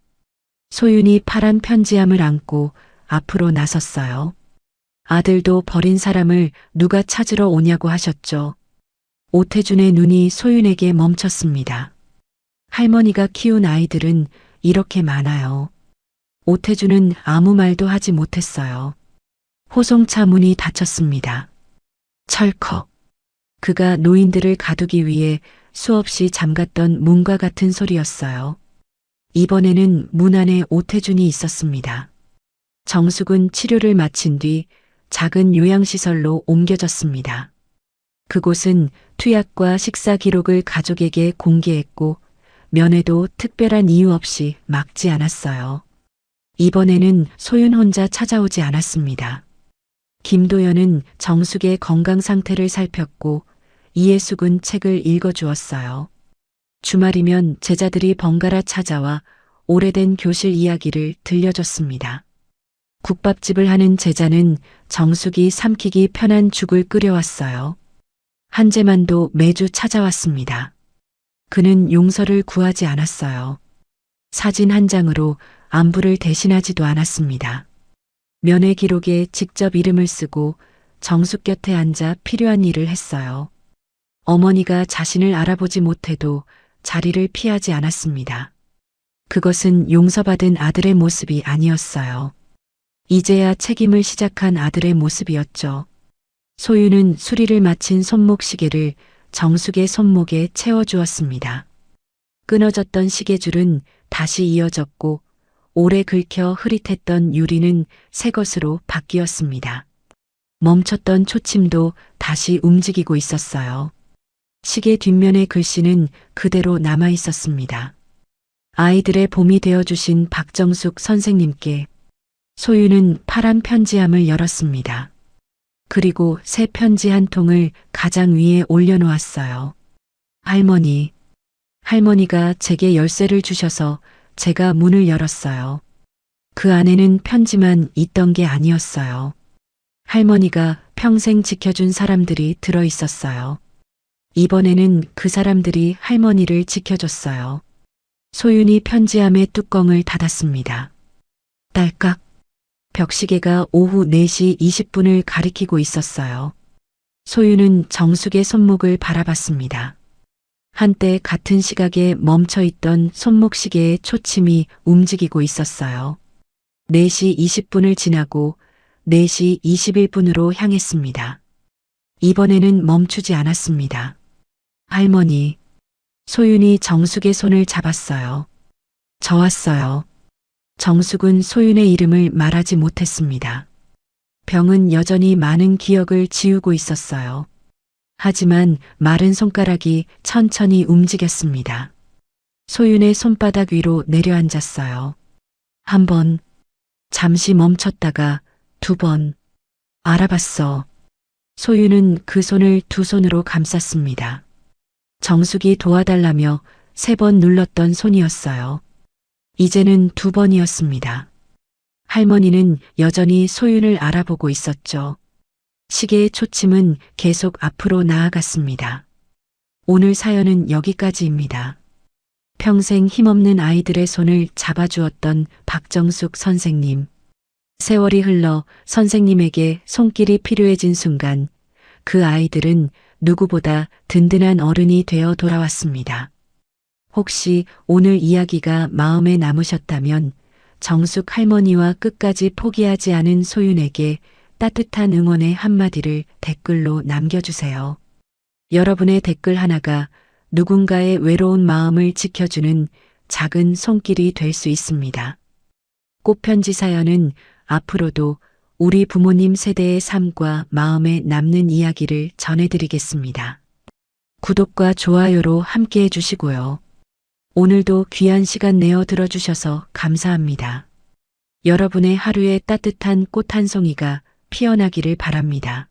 소윤이 파란 편지함을 안고 앞으로 나섰어요. 아들도 버린 사람을 누가 찾으러 오냐고 하셨죠. 오태준의 눈이 소윤에게 멈췄습니다. 할머니가 키운 아이들은 이렇게 많아요. 오태준은 아무 말도 하지 못했어요. 호송차 문이 닫혔습니다. 철컥. 그가 노인들을 가두기 위해 수없이 잠갔던 문과 같은 소리였어요. 이번에는 문 안에 오태준이 있었습니다. 정숙은 치료를 마친 뒤 작은 요양시설로 옮겨졌습니다. 그곳은 투약과 식사 기록을 가족에게 공개했고 면회도 특별한 이유 없이 막지 않았어요. 이번에는 소윤 혼자 찾아오지 않았습니다. 김도연은 정숙의 건강 상태를 살폈고 이예숙은 책을 읽어주었어요. 주말이면 제자들이 번갈아 찾아와 오래된 교실 이야기를 들려줬습니다. 국밥집을 하는 제자는 정숙이 삼키기 편한 죽을 끓여왔어요. 한재만도 매주 찾아왔습니다. 그는 용서를 구하지 않았어요. 사진 한 장으로 안부를 대신하지도 않았습니다. 면회 기록에 직접 이름을 쓰고 정숙 곁에 앉아 필요한 일을 했어요. 어머니가 자신을 알아보지 못해도 자리를 피하지 않았습니다. 그것은 용서받은 아들의 모습이 아니었어요. 이제야 책임을 시작한 아들의 모습이었죠. 소유는 수리를 마친 손목 시계를 정숙의 손목에 채워주었습니다. 끊어졌던 시계줄은 다시 이어졌고 오래 긁혀 흐릿했던 유리는 새 것으로 바뀌었습니다. 멈췄던 초침도 다시 움직이고 있었어요. 시계 뒷면의 글씨는 그대로 남아 있었습니다. 아이들의 봄이 되어주신 박정숙 선생님께. 소유는 파란 편지함을 열었습니다. 그리고 새 편지 한 통을 가장 위에 올려놓았어요. 할머니. 할머니가 제게 열쇠를 주셔서 제가 문을 열었어요. 그 안에는 편지만 있던 게 아니었어요. 할머니가 평생 지켜준 사람들이 들어 있었어요. 이번에는 그 사람들이 할머니를 지켜줬어요. 소윤이 편지함의 뚜껑을 닫았습니다. 딸깍. 벽시계가 오후 4시 20분을 가리키고 있었어요. 소윤은 정숙의 손목을 바라봤습니다. 한때 같은 시각에 멈춰있던 손목시계의 초침이 움직이고 있었어요. 4시 20분을 지나고 4시 21분으로 향했습니다. 이번에는 멈추지 않았습니다. 할머니. 소윤이 정숙의 손을 잡았어요. 저 왔어요. 정숙은 소윤의 이름을 말하지 못했습니다. 병은 여전히 많은 기억을 지우고 있었어요. 하지만 마른 손가락이 천천히 움직였습니다. 소윤의 손바닥 위로 내려앉았어요. 한 번, 잠시 멈췄다가 두 번, 알아봤어. 소윤은 그 손을 두 손으로 감쌌습니다. 정숙이 도와달라며 세 번 눌렀던 손이었어요. 이제는 두 번이었습니다. 할머니는 여전히 소윤을 알아보고 있었죠. 시계의 초침은 계속 앞으로 나아갔습니다. 오늘 사연은 여기까지입니다. 평생 힘없는 아이들의 손을 잡아주었던 박정숙 선생님. 세월이 흘러 선생님에게 손길이 필요해진 순간 그 아이들은 누구보다 든든한 어른이 되어 돌아왔습니다. 혹시 오늘 이야기가 마음에 남으셨다면 정숙 할머니와 끝까지 포기하지 않은 소윤에게 따뜻한 응원의 한마디를 댓글로 남겨주세요. 여러분의 댓글 하나가 누군가의 외로운 마음을 지켜주는 작은 손길이 될 수 있습니다. 꽃편지 사연은 앞으로도 우리 부모님 세대의 삶과 마음에 남는 이야기를 전해드리겠습니다. 구독과 좋아요로 함께 해주시고요. 오늘도 귀한 시간 내어 들어주셔서 감사합니다. 여러분의 하루에 따뜻한 꽃 한 송이가 피어나기를 바랍니다.